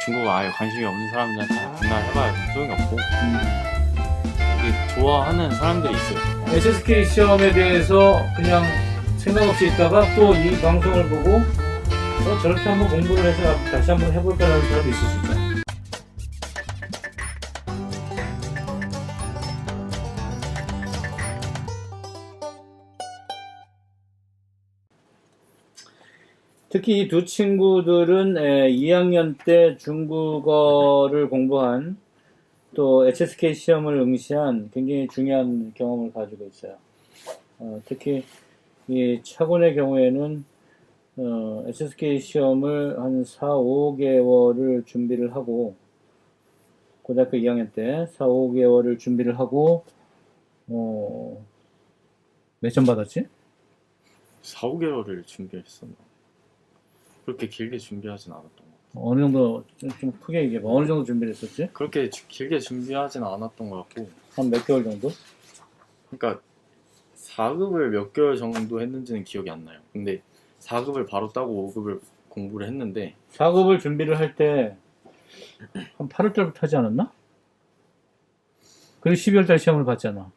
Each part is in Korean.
중국어 아예 관심이 없는 사람들한테 맨날 해봐야 소용이 없고 이게 좋아하는 사람들이 있어요. SSK 시험에 대해서 그냥 생각 없이 있다가 또 이 방송을 보고 저렇게 한번 공부를 해서 다시 한번 해볼까라는 사람도 있을 수 있다. 특히 이 두 친구들은 2학년 때 중국어를 공부한 또 HSK 시험을 응시한 굉장히 중요한 경험을 가지고 있어요. 특히 이 차군의 경우에는 HSK 시험을 한 4, 5개월을 준비를 하고 고등학교 2학년 때 4, 5개월을 준비를 하고 몇 점 받았지? 4, 5개월을 준비했었나? 그렇게 길게 준비하진 않았던 것 같아요. 어느 정도 좀 크게 얘기해봐. 어느 정도 준비를 했었지? 그렇게 길게 준비하진 않았던 것 같고 한 몇 개월 정도? 그러니까 4급을 몇 개월 정도 했는지는 기억이 안 나요. 근데 4급을 바로 따고 5급을 공부를 했는데 4급을 준비를 할 때 한 8월 달부터 하지 않았나? 그리고 12월 달 시험을 봤잖아.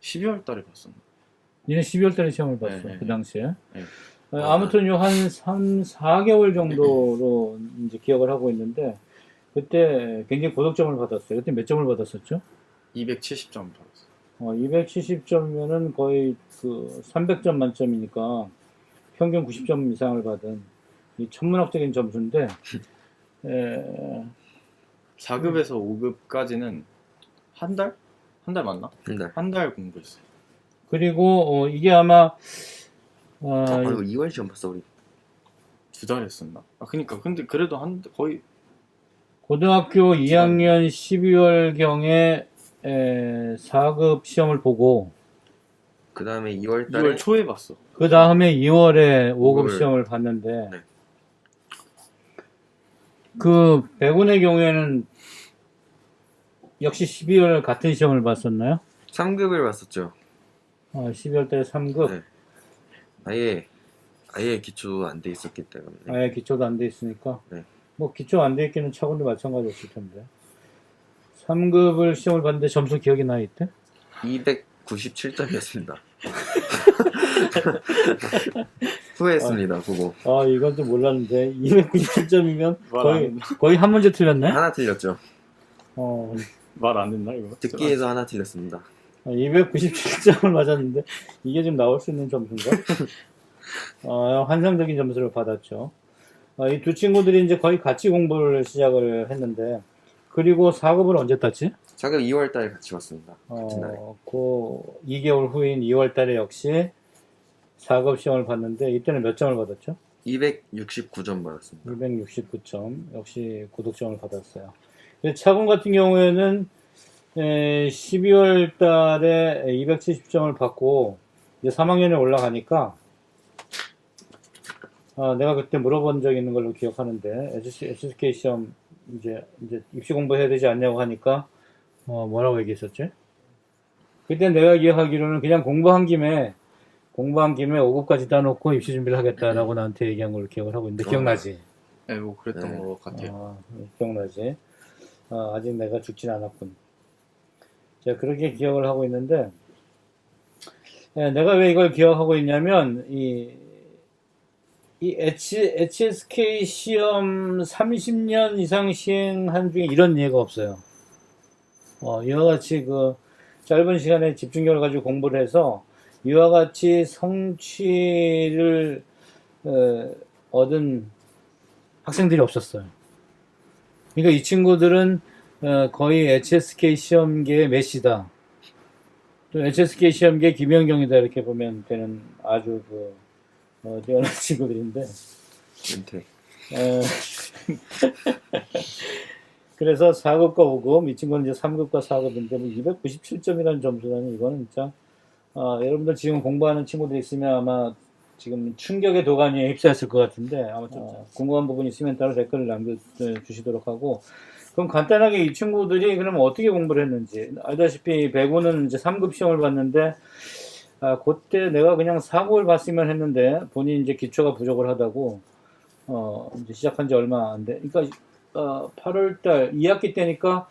12월 달에 봤었나? 니네 12월 달에 시험을 봤어. 네, 그 당시에. 네. 아무튼 요 한 3, 4개월 정도로 이제 기억을 하고 있는데 그때 굉장히 고득점을 받았어요. 그때 몇 점을 받았었죠? 270점 받았어요. 270점이면은 거의 그 300점 만점이니까 평균 90점 이상을 받은 이 천문학적인 점수인데 4급에서 5급까지는 한 달? 한 달 맞나? 한 달. 한 달 공부했어요. 그리고 이게 아마 이거 2월 시험 봤어 우리. 2달 했었나? 그니까 근데 그래도 거의 고등학교 2학년 12월경에 4급 시험을 보고 그 다음에 2월 달에 2월 초에 봤어. 그 다음에 2월에 5급 5급을 시험을 봤는데 네. 그 백운의 경우에는 역시 12월 같은 시험을 봤었나요? 3급을 봤었죠. 12월 달에 3급 네. 아예 기초도 안 돼 있었기 때문에. 아예 기초도 안 돼 있으니까 네. 뭐 기초 안 돼 있기는 차군도 마찬가지였을 텐데 3급을 시험을 봤는데 점수 기억이 나 이때? 297점이었습니다. 후회했습니다. 그거 이건 좀 몰랐는데 297점이면 말 안 거의 한 문제 틀렸네? 하나 틀렸죠. 말 안 했나 이거? 듣기에서 하나 틀렸습니다. 297점을 맞았는데 이게 좀 나올 수 있는 점수인가? 환상적인 점수를 받았죠. 이 두 친구들이 이제 거의 같이 공부를 시작을 했는데 그리고 4급을 언제 땄지? 4급 2월 달에 같이 봤습니다. 같은 날에. 그 2개월 후인 2월 달에 역시 4급 시험을 봤는데 이때는 몇 점을 받았죠? 269점 받았습니다. 269점. 역시 고득점을 받았어요. 차군 같은 경우에는 12월 달에 270점을 받고 이제 3학년에 올라가니까 내가 그때 물어본 적이 있는 걸로 기억하는데 HSK 시험 이제 입시 공부해야 되지 않냐고 하니까 뭐라고 얘기했었지? 그때 내가 기억하기로는 그냥 공부한 김에 5급까지 따놓고 입시 준비를 하겠다라고 나한테 얘기한 걸로 기억을 하고 있는데 기억나지? 네, 뭐 그랬던 네. 것 같아요. 기억나지? 아직 내가 죽진 않았군. 제가 그렇게 기억을 하고 있는데 내가 왜 이걸 기억하고 있냐면 이 HSK 시험 30년 이상 시행한 중에 이런 예가 없어요. 이와 같이 그 짧은 시간에 집중력을 가지고 공부를 해서 이와 같이 성취를 얻은 학생들이 없었어요. 그러니까 이 친구들은 거의 HSK 시험계의 메시다. 또 HSK 시험계 김연경이다 이렇게 보면 되는 아주 뛰어난 친구들인데 은퇴. 그래서 4급과 5급 이 친구는 이제 3급과 4급인데 297점이라는 점수라니 이거는 진짜 여러분들 지금 공부하는 친구들 있으면 아마 지금 충격의 도가니에 휩싸였을 것 같은데 아무튼 궁금한 부분 있으면 따로 댓글을 남겨주시도록 하고 그럼 간단하게 이 친구들이 그러면 어떻게 공부를 했는지 알다시피 백우는 이제 3급 시험을 봤는데 그때 내가 그냥 4급을 봤으면 했는데 본인이 이제 기초가 부족을 하다고 이제 시작한 지 얼마 안 돼. 그러니까 8월달 2학기 때니까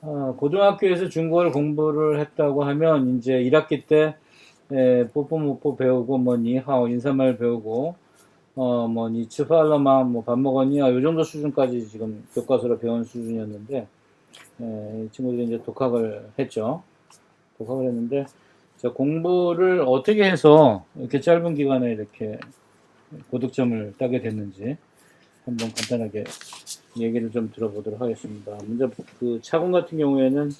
고등학교에서 중국어를 공부를 했다고 하면 이제 1학기 때 뽀뽀모뽀 배우고 뭐 니하오 인사말 배우고 뭐 니츠팔러마 뭐 밥 먹었냐 요 정도 수준까지 지금 교과서로 배운 수준이었는데 이 친구들이 이제 독학을 했죠. 독학을 했는데 자, 공부를 어떻게 해서 이렇게 짧은 기간에 이렇게 고득점을 따게 됐는지 한번 간단하게 얘기를 좀 들어보도록 하겠습니다. 먼저 그 차군 같은 경우에는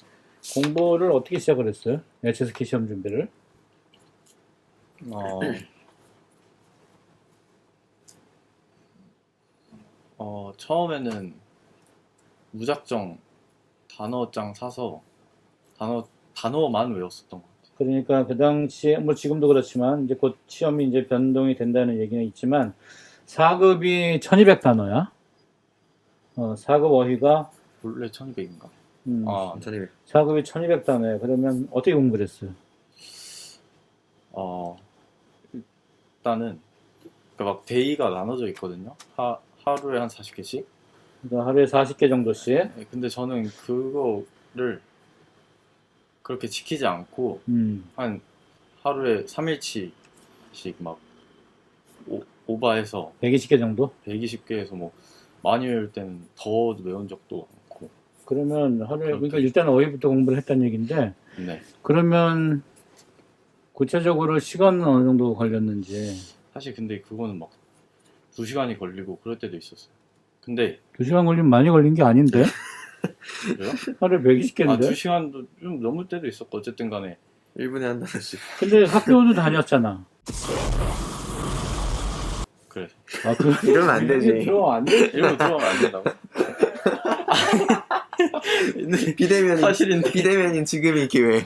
공부를 어떻게 시작을 했어요? HSK 시험 준비를? 처음에는 무작정 단어장 사서 단어만 외웠었던 것 같아요. 그러니까 그 당시에 뭐 지금도 그렇지만 이제 곧 시험이 이제 변동이 된다는 얘기는 있지만 4급이 1200단어야. 4급 어휘가 원래 1200인가? 1200. 4급이 1200단어야. 그러면 어떻게 공부를 했어요? 일단은 그러니까 막 데이가 나눠져 있거든요. 하루에 한 40개씩. 그러니까 하루에 40개 정도씩. 근데 저는 그거를 그렇게 지키지 않고 한 하루에 3일치씩 막 오바해서 120개 정도? 120개에서 뭐 많이 외울 때는 더 외운 적도 많고. 그러면 하루에 그렇죠. 그러니까 일단 어휘부터 공부를 했다는 얘기인데 네. 그러면 구체적으로 시간은 어느 정도 걸렸는지. 사실 근데 그거는 막 2시간이 걸리고 그럴 때도 있었어요. 근데 2시간 걸리면 많이 걸린 게 아닌데? 그래요? 하루에 120개인데? 2시간도 좀 넘을 때도 있었고 어쨌든 간에 1분에 한 단어씩. 근데 학교도 다녔잖아. 그래서 이러면 안 되지. 들어가면 안 돼. 일본 들어가면 안 된다고. 비대면인 지금이 기회.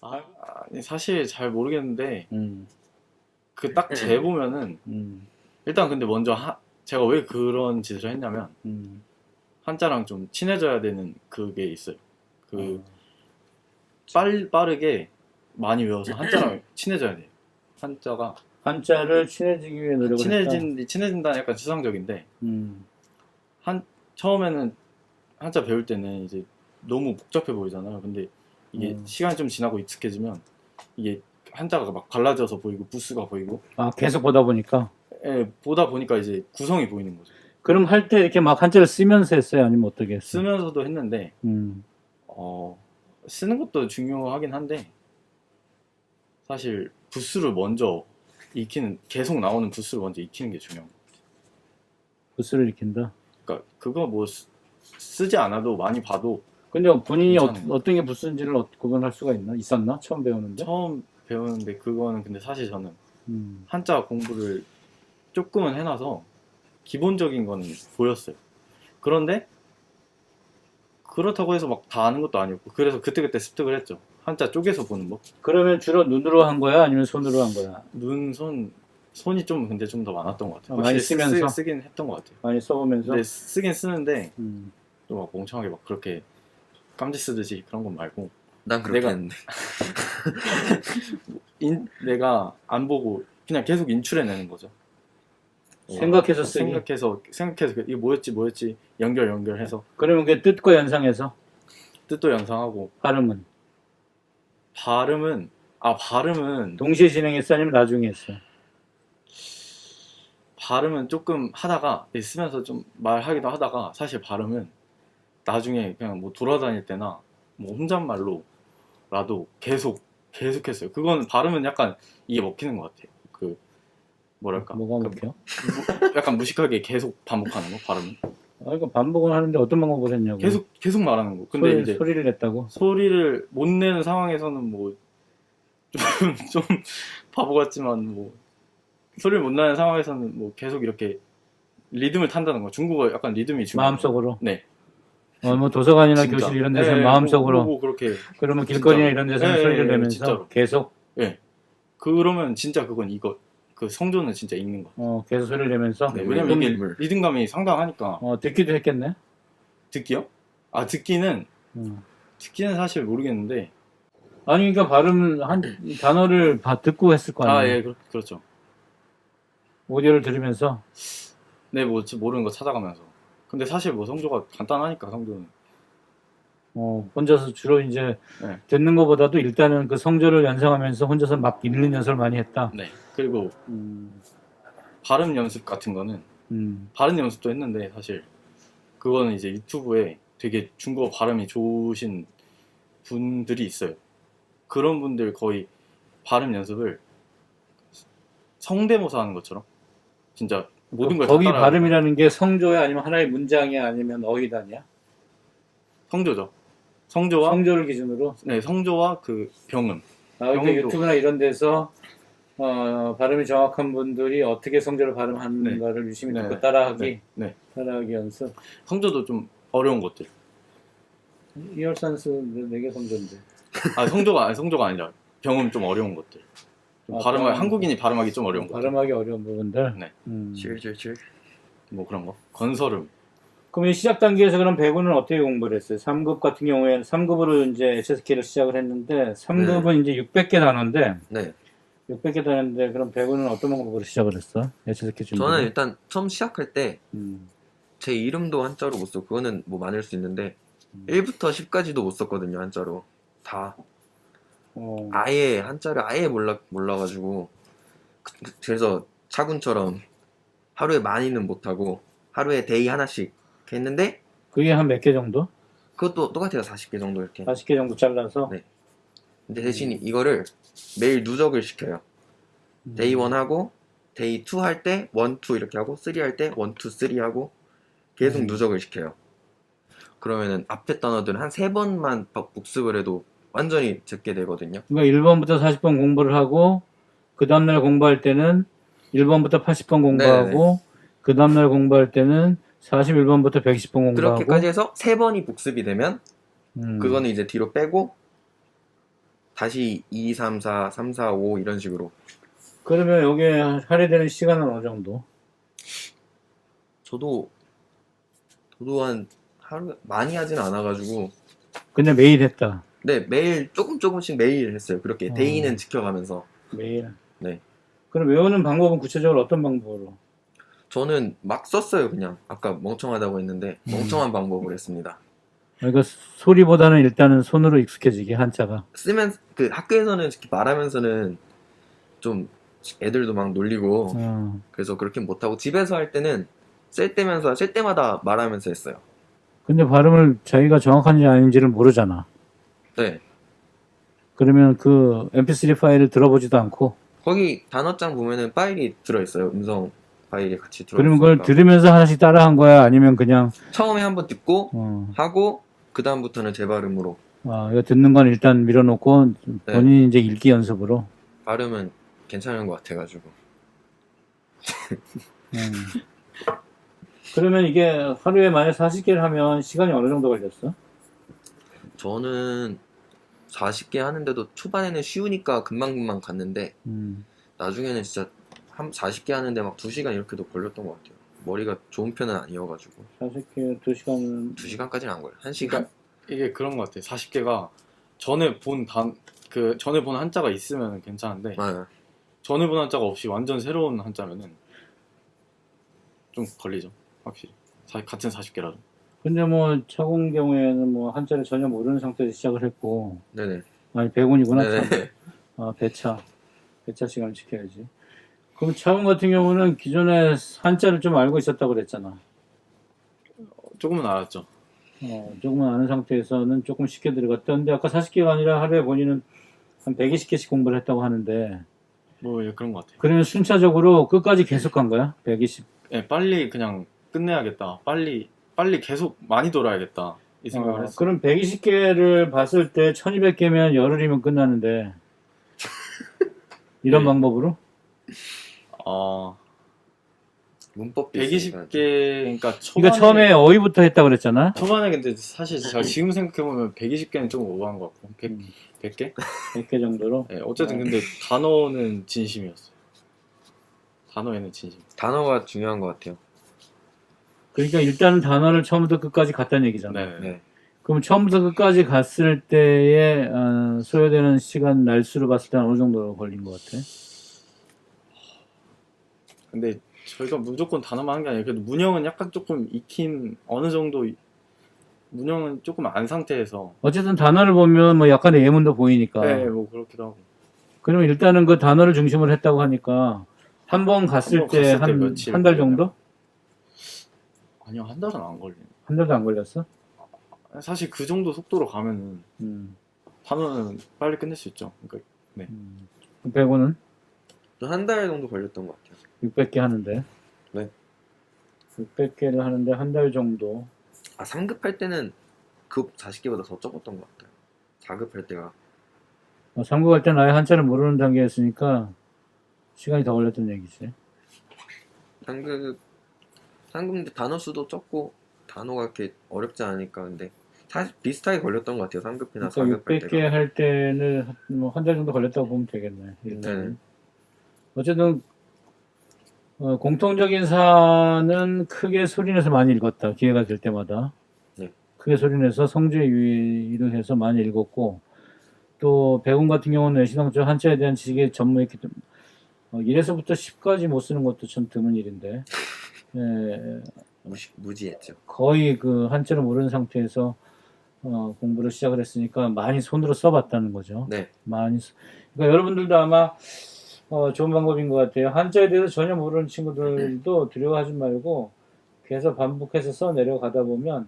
아니, 사실 잘 모르겠는데 음, 그 딱 재보면은 일단 근데 먼저 제가 왜 그런 짓을 했냐면 한자랑 좀 친해져야 되는 그게 있어요. 빠르게 많이 외워서 한자랑 친해져야 돼요. 한자가 한자를 친해지기 위해 노력을 했다. 친해진다는 약간 추상적인데 음, 처음에는 한자 배울 때는 이제 너무 복잡해 보이잖아요. 근데 이게 시간이 좀 지나고 익숙해지면 이게 한자가 막 갈라져서 보이고 부스가 보이고 계속 보다 보니까. 보다 보니까 이제 구성이 보이는 거죠. 그럼 할 때 이렇게 막 한자를 쓰면서 했어요? 아니면 어떻게 했어요? 쓰면서도 했는데 쓰는 것도 중요하긴 한데 사실 부스를 먼저 계속 나오는 부스를 먼저 익히는 게 중요한 거예요. 부스를 익힌다. 그러니까 그거 뭐 쓰지 않아도 많이 봐도. 근데 본인이 괜찮은 어떤 게 부스인지를 구분할 수가 있었나? 처음 배우는데? 처음 배우는데 그거는 근데 사실 저는 음, 한자 공부를 조금은 해놔서 기본적인 거는 보였어요. 그런데 그렇다고 해서 막 다 아는 것도 아니었고 그래서 그때그때 습득을 했죠. 한자 쪼개서 보는 법. 그러면 주로 눈으로 한 거야? 아니면 손으로 한 거야? 손이 좀 근데 좀 더 많았던 것 같아요. 많이 확실히 쓰면서? 쓰긴 했던 것 같아요. 많이 써보면서? 근데 쓰긴 쓰는데 음. 또 막 멍청하게 막 그렇게 깜지 쓰듯이 그런 건 말고 난 그렇게 내가- 했는데. 내가 안 보고 그냥 계속 인출해내는 거죠. 생각해서 쓰기. 생각해서 이게 뭐였지 연결해서 그러면 그게 뜻과 연상해서 뜻도 연상하고 발음은 발음은 동시에 진행했어? 아니면 나중에 했어? 발음은 조금 하다가 쓰면서 좀 말하기도 하다가 사실 발음은 나중에 그냥 뭐 돌아다닐 때나 뭐 혼잣말로라도 계속했어요. 그건 발음은 약간 이게 먹히는 것 같아요. 그 뭐랄까 뭐가 그 먹혀? 약간 무식하게 계속 반복하는 거 발음은 그러니까 반복을 하는데 어떤 방법을 했냐고. 계속 말하는 거. 근데 이제 소리를 냈다고? 소리를 못 내는 상황에서는 뭐 좀 바보 같지만 뭐 소리를 못 내는 상황에서는 뭐 계속 이렇게 리듬을 탄다는 거. 중국어 약간 리듬이 중요해요. 마음속으로? 네. 뭐 도서관이나 진짜. 교실 이런 데서는 네, 마음속으로. 뭐 그렇게. 그러면 길거리나 진짜로. 이런 데서는 네, 소리를 네, 내면서 진짜로. 계속 그러면 진짜 그건 그 성조는 진짜 읽는 거. 계속 소리를 내면서. 네, 왜냐면 이게 인물. 리듬감이 상당하니까. 듣기도 했겠네. 듣기요? 듣기는 사실 모르겠는데. 아니 그러니까 발음 단어를 듣고 했을 거 아니에요. 예, 그렇죠. 오디오를 들으면서. 네, 뭐 모르는 거 찾아가면서. 근데 사실 뭐 성조가 간단하니까 성조는. 혼자서 주로 이제 네. 듣는 것보다도 일단은 그 성조를 연상하면서 혼자서 막 읽는 연습을 많이 했다. 네. 그리고 음, 발음 연습 같은 거는 음, 발음 연습도 했는데 사실 그거는 이제 유튜브에 되게 중국어 발음이 좋으신 분들이 있어요. 그런 분들 거의 발음 연습을 성대모사 하는 것처럼 진짜 모든 걸 다 거기 따라하니까. 발음이라는 게 성조야 아니면 하나의 문장이야 아니면 어휘단이야? 성조죠. 성조와 성조를 기준으로. 네, 성조와 그 병음. 그러니까 병음도 유튜브나 이런 데서 발음이 정확한 분들이 어떻게 성조를 발음하는가를 유심히 듣고 네. 따라하기, 네. 따라하기 연습. 성조도 좀 어려운 것들. 이열산수 네개 성조인데. 성조가 아니라 병음 좀 어려운 것들. 좀 발음을 병음. 한국인이 발음하기 좀 어려운 것들. 발음하기 어려운 부분들. 네. 칠칠칠. 뭐 그런 거. 건설음. 그럼 이 시작 단계에서 그럼 배구는 어떻게 공부를 했어요? 3급 같은 경우에는 3급으로 이제 SSK를 시작을 했는데 3급은 이제 600개 단어인데 네. 600개 단어인데 그럼 배구는 어떤 방법으로 시작을 했어? SSK 준비. 저는 일단 처음 시작할 때 제 음. 이름도 한자로 못 써. 그거는 뭐 많을 수 있는데 1부터 10까지도 못 썼거든요, 한자로. 다. 아예 한자를 아예 몰라가지고 그래서 차군처럼 하루에 많이는 못하고 하루에 데이 하나씩 이렇게 했는데 그게 한 몇 개 정도? 그것도 똑같아요. 40개 정도 이렇게. 40개 정도 잘라서. 네. 근데 대신 이거를 매일 누적을 시켜요. 데이 1 하고 데이 2 할 때 1, 2 이렇게 하고 3 할 때 1, 2, 3 하고 계속 누적을 시켜요. 그러면은 앞에 단어들은 한 3번만 복습을 해도 완전히 적게 되거든요. 그러니까 1번부터 40번 공부를 하고 그 다음날 공부할 때는 1번부터 80번 공부하고 그 다음날 공부할 때는 41번부터 120번 공부하고 그렇게까지 해서 3번이 복습이 되면 그거는 이제 뒤로 빼고 다시 2, 3, 4, 3, 4, 5 이런 식으로. 그러면 여기에 할애되는 시간은 어느 정도? 저도 한 하루 많이 하진 않아가지고 근데 매일 했다. 네, 매일 조금씩 매일 했어요. 그렇게 데이는 지켜가면서. 매일. 네. 그럼 외우는 방법은 구체적으로 어떤 방법으로? 저는 막 썼어요. 그냥 아까 멍청하다고 했는데 멍청한 방법을 했습니다. 그러니까 소리보다는 일단은 손으로 익숙해지게 한자가. 쓰면 그 학교에서는 이렇게 말하면서는 좀 애들도 막 놀리고 그래서 그렇게 못하고 집에서 할 때는 쓸 때마다 말하면서 했어요. 근데 발음을 자기가 정확한지 아닌지를 모르잖아. 네. 그러면 그 mp3 파일을 들어보지도 않고. 거기 단어장 보면은 파일이 들어있어요. 음성 파일이 같이 들어있어요. 그러면 그걸 들으면서 하나씩 따라한 거야? 아니면 그냥 처음에 한번 듣고 하고 그 다음부터는 제 발음으로. 이거 듣는 건 일단 밀어놓고 본인이 이제 읽기 연습으로. 발음은 괜찮은 것 같아가지고. 그러면 이게 하루에 만약 40개를 하면 시간이 어느 정도 걸렸어? 저는 40개 하는데도 초반에는 쉬우니까 금방금방 갔는데 나중에는 진짜 한 40개 하는데 막 2시간 이렇게도 걸렸던 것 같아요. 머리가 좋은 편은 아니어가지고. 40개 2시간은 2시간까지는 안 걸려요. 1시간? 그러니까 이게 그런 것 같아요. 40개가 전에 본 한자가 있으면 괜찮은데 전에 본 한자가 없이 완전 새로운 한자면은 좀 걸리죠. 확실히. 같은 40개라도. 근데 뭐 차공 경우에는 뭐 한자를 전혀 모르는 상태에서 시작을 했고 네네. 아니 백운이구나. 네네. 배차 시간을 지켜야지. 그럼 차공 같은 경우는 기존에 한자를 좀 알고 있었다고 그랬잖아. 조금은 알았죠. 조금은 아는 상태에서는 조금 쉽게 들어갔다. 근데 아까 40개가 아니라 하루에 본인은 한 120개씩 공부를 했다고 하는데 뭐 예, 그런 것 같아요. 그러면 순차적으로 끝까지 계속 간 거야? 120. 예, 빨리 그냥 끝내야겠다. 빨리 계속 많이 돌아야겠다. 이 생각을 했어요. 그럼 120개를 봤을 때 1200개면 열흘이면 끝나는데 이런 네. 방법으로? 문법도 120개, 그러니까 그러니까 처음에 어휘부터 했다고 그랬잖아. 초반에 근데 사실 제가 지금 생각해보면 120개는 좀 오버한 것 같고 100개? 100개 정도로? 네, 어쨌든 근데 단어는 진심이었어요. 단어에는 진심. 단어가 중요한 것 같아요. 그러니까 일단은 단어를 처음부터 끝까지 갔다는 얘기잖아. 네. 그럼 처음부터 끝까지 갔을 때에 소요되는 시간 날수로 봤을 때 어느 정도 걸린 것 같아? 근데 저희가 무조건 단어만 한 게 아니라 그래도 문형은 약간 조금 익힌 어느 정도 문형은 조금 안 상태에서 어쨌든 단어를 보면 뭐 약간의 예문도 보이니까. 네, 뭐 그렇기도 하고 그러면 일단은 그 단어를 중심으로 했다고 하니까 한 번 갔을 한번 때 갔을 때 한 며칠 한 달 걸리나요? 정도? 아니요 한 달은 안 걸리네. 한 달도 안 걸렸어? 사실 그 정도 속도로 가면은 음. 단어는 빨리 끝낼 수 있죠. 그러니까 배구는 한 달 정도 걸렸던 것 같아요. 600개 하는데. 네. 600개를 하는데 한 달 정도. 아, 3급 할 때는 급 40개보다 더 적었던 것 같아요. 4급 할 때가. 삼국할 때는 아예 한자를 모르는 단계였으니까 시간이 더 걸렸던 얘기지. 3급 근데 단어 수도 적고 단어가 이렇게 어렵지 않으니까 근데 사실 비슷하게 걸렸던 것 같아요. 3급이나 그러니까 4급 할 600개 때가. 할 때는 뭐 한 달 정도 걸렸다고 보면 되겠네. 일단은. 네. 어쨌든 공통적인 사안은 크게 소리내서 많이 읽었다. 기회가 될 때마다. 네. 크게 소리내서 성주에 유의를 해서 많이 읽었고 또 배움 같은 경우는 내시당초 한자에 대한 지식에 전무했기 때문에 1에서부터 10까지 못 쓰는 것도 참 드문 일인데 예, 무지했죠. 거의 그 한자를 모르는 상태에서 공부를 시작을 했으니까 많이 손으로 써봤다는 거죠. 네. 그러니까 여러분들도 아마 좋은 방법인 것 같아요. 한자에 대해서 전혀 모르는 친구들도 두려워하지 말고 계속 반복해서 써 내려가다 보면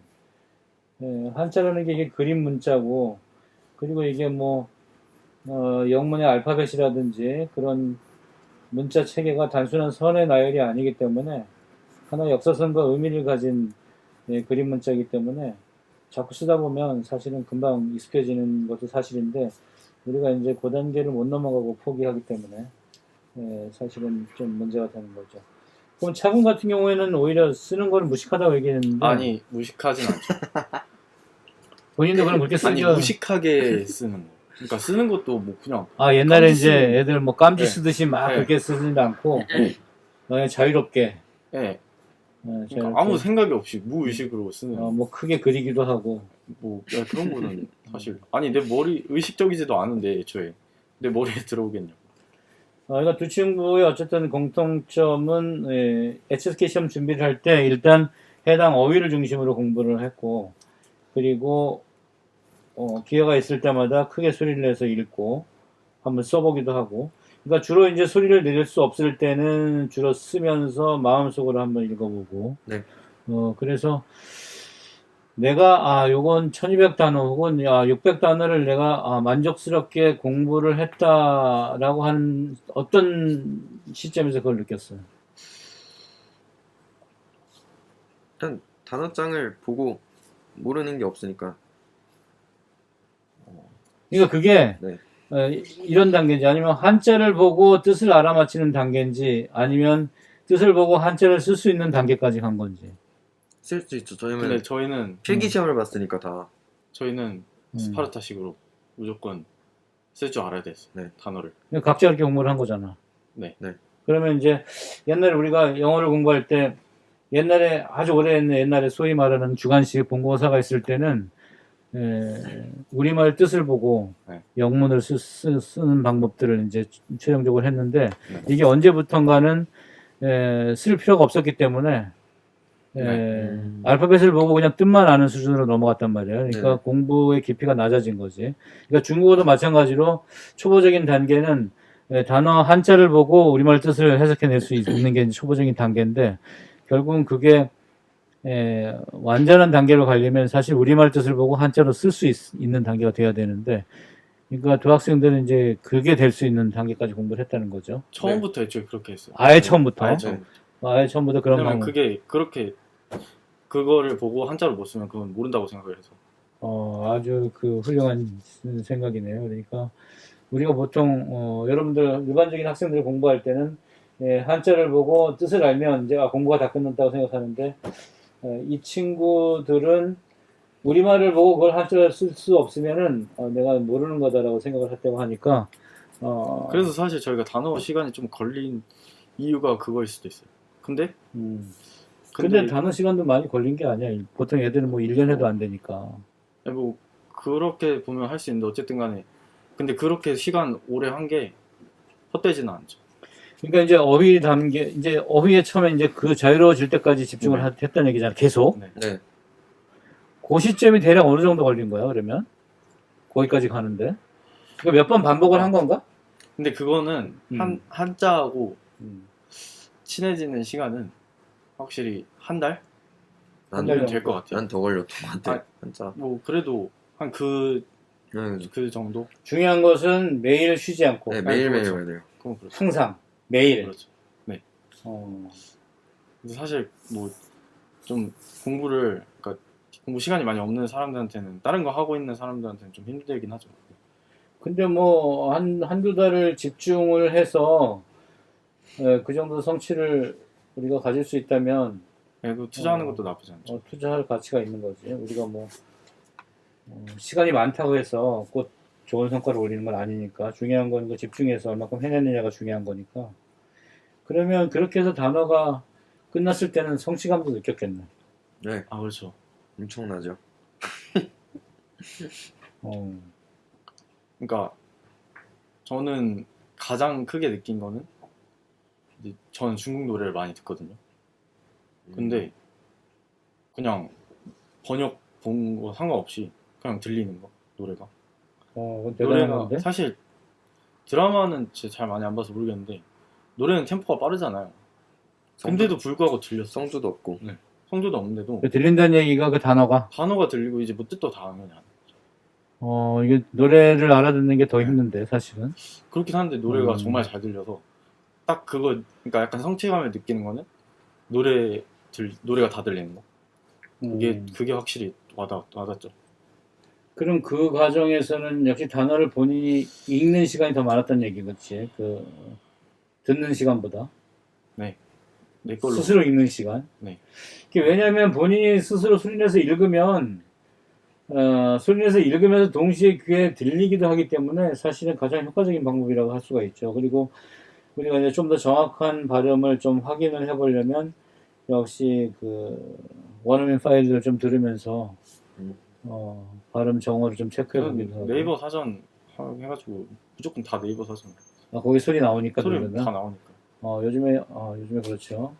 한자라는 게 이게 그림 문자고 그리고 이게 뭐 영문의 알파벳이라든지 그런 문자 체계가 단순한 선의 나열이 아니기 때문에 하나의 역사성과 의미를 가진 그림 문자이기 때문에 자꾸 쓰다 보면 사실은 금방 익숙해지는 것도 사실인데 우리가 이제 그 단계를 못 넘어가고 포기하기 때문에 사실은 좀 문제가 되는 거죠. 그럼 차분 같은 경우에는 오히려 쓰는 걸 무식하다고 얘기했는데 아니 무식하진 않죠. 본인도 그럼 그렇게 아니 쓰죠. 무식하게 쓰는 거. 그러니까 쓰는 것도 뭐 그냥 옛날에 깜지 이제 쓰는- 애들 뭐 깜지 네. 쓰듯이 막 네. 그렇게 쓰진 않고 그냥 자유롭게 예. 자유롭게 그러니까 아무 생각이 없이 무의식으로 쓰는 뭐 크게 그리기도 하고 뭐 그런 거는 사실 아니 내 머리 의식적이지도 않은데 애초에 내 머리에 들어오겠냐고. 그러니까 두 친구의 어쨌든 공통점은 HSK 시험 준비를 할 때 일단 해당 어휘를 중심으로 공부를 했고 그리고 기회가 있을 때마다 크게 소리를 내서 읽고 한번 써보기도 하고 그러니까 주로 이제 소리를 내릴 수 없을 때는 주로 쓰면서 마음속으로 한번 읽어보고 네. 그래서 내가 요건 1200단어 혹은 600단어를 내가 만족스럽게 공부를 했다라고 하는 어떤 시점에서 그걸 느꼈어요. 일단 단어장을 보고 모르는 게 없으니까. 그러니까 그게 네. 이런 단계인지 아니면 한자를 보고 뜻을 알아맞히는 단계인지 아니면 뜻을 보고 한자를 쓸 수 있는 단계까지 간 건지. 쓸 수 있죠. 근데 저희는 저희는 필기 시험을 봤으니까 다. 스파르타식으로 무조건 쓸 줄 알아야 됐어. 네. 단어를. 그러니까 각자 그렇게 공부를 한 거잖아. 네. 네. 그러면 이제 옛날에 우리가 영어를 공부할 때 옛날에 아주 오래됐네 옛날에 소위 말하는 주관식 본고사가 있을 때는 우리말 뜻을 보고 네. 영문을 쓰는 방법들을 이제 최종적으로 했는데 네. 이게 언제부턴가는 쓸 필요가 없었기 때문에 알파벳을 보고 그냥 뜻만 아는 수준으로 넘어갔단 말이에요. 그러니까 네. 공부의 깊이가 낮아진 거지. 그러니까 중국어도 마찬가지로 초보적인 단계는 단어 한자를 보고 우리말 뜻을 해석해낼 수 있는 게 이제 초보적인 단계인데 결국은 그게 완전한 단계로 가려면 사실 우리말 뜻을 보고 한자로 쓸 수 있는 단계가 돼야 되는데 그러니까 두 학생들은 이제 그게 될 수 있는 단계까지 공부를 했다는 거죠. 처음부터 애초에 그렇게 했어요. 아예 처음부터. 아예 처음. 아예 처음부터 그런 왜냐면 방법. 그게 그렇게 그거를 보고 한자를 못 쓰면 그건 모른다고 생각을 해서. 아주 그 훌륭한 생각이네요. 그러니까 우리가 보통 여러분들 일반적인 학생들 공부할 때는 한자를 보고 뜻을 알면 이제 공부가 다 끝났다고 생각하는데 이 친구들은 우리말을 보고 그걸 한자를 쓸 수 없으면은 내가 모르는 거다라고 생각을 했다고 하니까 그래서 사실 저희가 단어 시간이 좀 걸린 이유가 그거일 수도 있어요. 근데 단어 시간도 많이 걸린 게 아니야. 보통 애들은 뭐 1년 해도 안 되니까. 뭐 그렇게 보면 할 수 있는데 어쨌든 간에 근데 그렇게 시간 오래 한 게 헛되지는 않죠. 그러니까 이제 어휘 단계, 이제 어휘에 처음에 이제 그 자유로워질 때까지 집중을 네. 했다는 얘기잖아. 계속. 네. 네. 그 시점이 대략 어느 정도 걸린 거야, 그러면? 거기까지 가는데? 몇 번 반복을 한 건가? 근데 그거는 한자하고 음. 친해지는 시간은 확실히 한 달? 한 달 난 될 것 같아요. 난 더 걸렸던 것 같아. 아, 한자. 뭐 그래도 한 그 정도? 중요한 것은 매일 쉬지 않고. 네, 매일매일 그렇죠. 해야 돼요. 그건 그렇죠. 항상. 매일. 그렇죠. 네. 어. 근데 사실 뭐 좀 공부를 그러니까 공부 시간이 많이 없는 사람들한테는 다른 거 하고 있는 사람들한테는 좀 힘들긴 하죠. 근데 뭐, 한두 달을 집중을 해서, 그 정도 성취를 우리가 가질 수 있다면, 그리고 투자하는 것도 나쁘지 않죠. 투자할 가치가 있는 거지. 우리가 뭐, 시간이 많다고 해서 꼭 좋은 성과를 올리는 건 아니니까. 중요한 건 그 집중해서 얼마큼 해내느냐가 중요한 거니까. 그러면 그렇게 해서 단어가 끝났을 때는 성취감도 느꼈겠네. 네, 아 그렇죠. 엄청나죠. 어. 그러니까 저는 가장 크게 느낀 거는 이제 저는 중국 노래를 많이 듣거든요. 근데 그냥 번역 본 거 상관없이 그냥 들리는 거 노래가. 그건 대단한 노래가 건데? 사실 드라마는 진짜 잘 많이 안 봐서 모르겠는데 노래는 템포가 빠르잖아요. 근데도 불구하고 들렸어. 성조도 없고. 성조도 없는데도 그 들린다는 얘기가 그 단어가, 단어가 들리고 이제 뭐 뜻도 당연히 안 해. 이게 노래를 알아듣는 게 더 힘든데, 사실은. 그렇긴 한데 노래가 음. 정말 잘 들려서 딱 그거 그러니까 약간 성취감을 느끼는 거는 노래가 다 들리는 거. 그게 확실히 와닿죠. 그럼 그 과정에서는 역시 단어를 본인이 읽는 시간이 더 많았다는 얘기겠지. 듣는 시간보다. 내 걸로. 스스로 읽는 시간. 네. 왜냐하면 본인이 스스로 소리내서 읽으면, 소리내서 읽으면서 동시에 귀에 들리기도 하기 때문에 사실은 가장 효과적인 방법이라고 할 수가 있죠. 그리고 우리가 이제 좀 더 정확한 발음을 좀 확인을 해보려면 역시 그 원어민 파일들을 좀 들으면서 발음 정어를 좀 체크해보기도 하고. 네이버 사전 해가지고 무조건 다 네이버 사전. 거기 소리 나오니까 소리 들으면. 다 나오니까. 요즘에 그렇죠.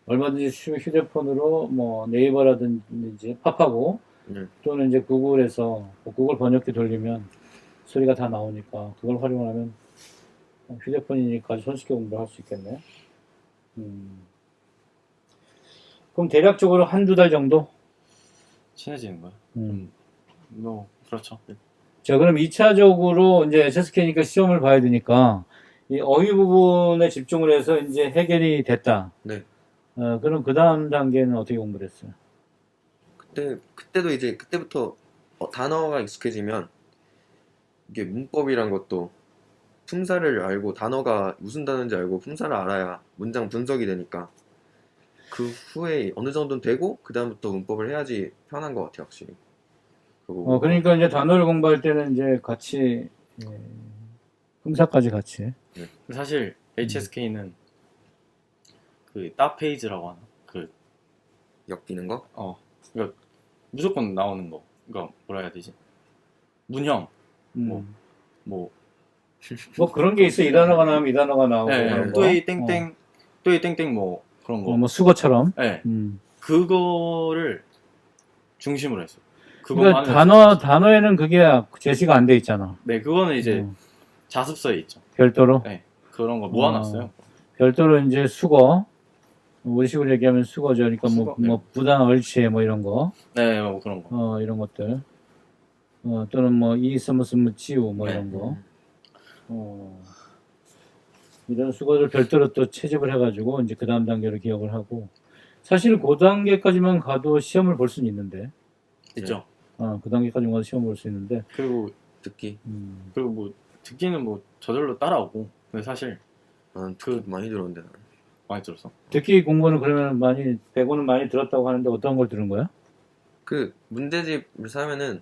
얼마든지 휴대폰으로 뭐 네이버라든지 팝하고 또는 이제 구글에서 구글 번역기 돌리면 소리가 다 나오니까 그걸 활용하면 휴대폰이니까 아주 손쉽게 공부를 할 수 있겠네. 그럼 대략적으로 한두 달 정도? 친해지는 거야. 그렇죠. 자, 그럼 2차적으로 이제 HSK니까 시험을 봐야 되니까 이 어휘 부분에 집중을 해서 이제 해결이 됐다. 네. 그럼 그 다음 단계는 어떻게 공부를 했어요? 그때도 이제 그때부터 단어가 익숙해지면 이게 문법이란 것도 품사를 알고 단어가 무슨 단어인지 알고 품사를 알아야 문장 분석이 되니까 그 후에 어느 정도는 되고 그 다음부터 문법을 해야지 편한 것 같아요, 확실히. 그러니까 이제 단어를 공부할 때는 이제 같이 품사까지 같이 해. 사실 HSK는 그 따 페이지라고 하나? 엮이는 거? 그러니까 무조건 나오는 거. 그러니까 뭐라 해야 되지? 문형 뭐 그런 게 있어. 이 단어가 나오면 이 단어가 나오고 네, 그런 거. 또이 땡땡 뭐 그런 거. 뭐 수거처럼. 네. 그거를 중심으로 했어요. 그러니까 단어에는 그게 제시가 안 돼 있잖아. 네, 그거는 이제 자습서에 있죠. 별도로. 네, 그런 거 모아놨어요. 별도로 이제 수거. 우리식으로 얘기하면 수거죠. 그러니까 수거, 뭐 부당 얼체 뭐 이런 거. 네, 뭐 그런 거. 이런 것들. 또는 뭐 이스무스무 치우 뭐 네. 이런 거. 이런 수거를 별도로 또 채집을 해가지고 이제 그 다음 단계로 기억을 하고. 사실 그 단계까지만 가도 시험을 볼 수는 있는데. 있죠. 그 단계까지만 가도 시험 볼 수 있는데. 그리고 듣기. 그리고 뭐 듣기는 뭐 저절로 따라오고. 근데 사실 많이 들었는데 나는. 많이 들었어. 듣기 공부는 그러면 배고는 많이 들었다고 하는데 어떤 걸 들은 거야? 그 문제집을 사면은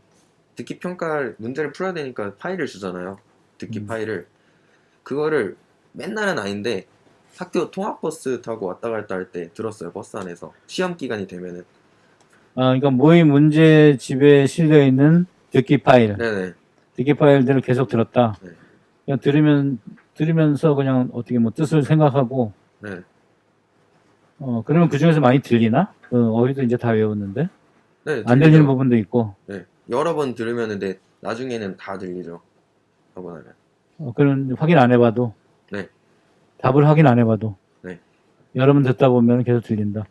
듣기 평가 문제를 풀어야 되니까 파일을 주잖아요. 듣기 파일을. 그거를 맨날은 아닌데 학교 통학버스 타고 왔다 갔다 할 때 들었어요. 버스 안에서. 시험 기간이 되면은. 그러니까 모의 문제집에 실려 있는 듣기 파일. 네네. 듣기 파일들을 계속 들었다. 네. 그냥 들으면 들으면서 그냥 어떻게 뭐 뜻을 생각하고 네. 그러면 그 중에서 많이 들리나? 어휘도 이제 다 외웠는데 네, 안 들리죠. 들리는 부분도 있고. 네. 여러 번 들으면은 나중에는 다 들리죠. 하고 나면. 그런 확인 안 해봐도. 네. 답을 확인 안 해봐도. 네. 여러 번 듣다 보면 계속 들린다.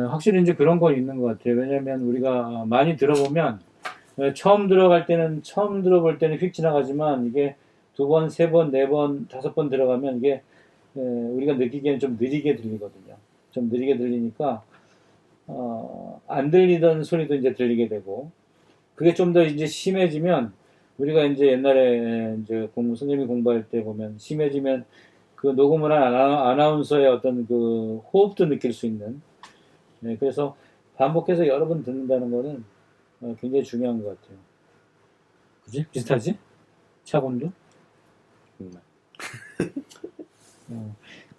확실히 이제 그런 거 있는 것 같아요. 왜냐면 우리가 많이 들어보면 처음 들어볼 때는 휙 지나가지만 이게 두 번, 세 번, 네 번, 다섯 번 들어가면 이게 우리가 느끼기에는 좀 느리게 들리거든요. 좀 느리게 들리니까 안 들리던 소리도 이제 들리게 되고 그게 좀 더 이제 심해지면 우리가 이제 옛날에 이제 선생님이 공부할 때 보면 심해지면 그 녹음을 한 아나운서의 어떤 그 호흡도 느낄 수 있는 그래서 반복해서 여러 번 듣는다는 거는 굉장히 중요한 것 같아요. 그지? 비슷하지? 차곤도?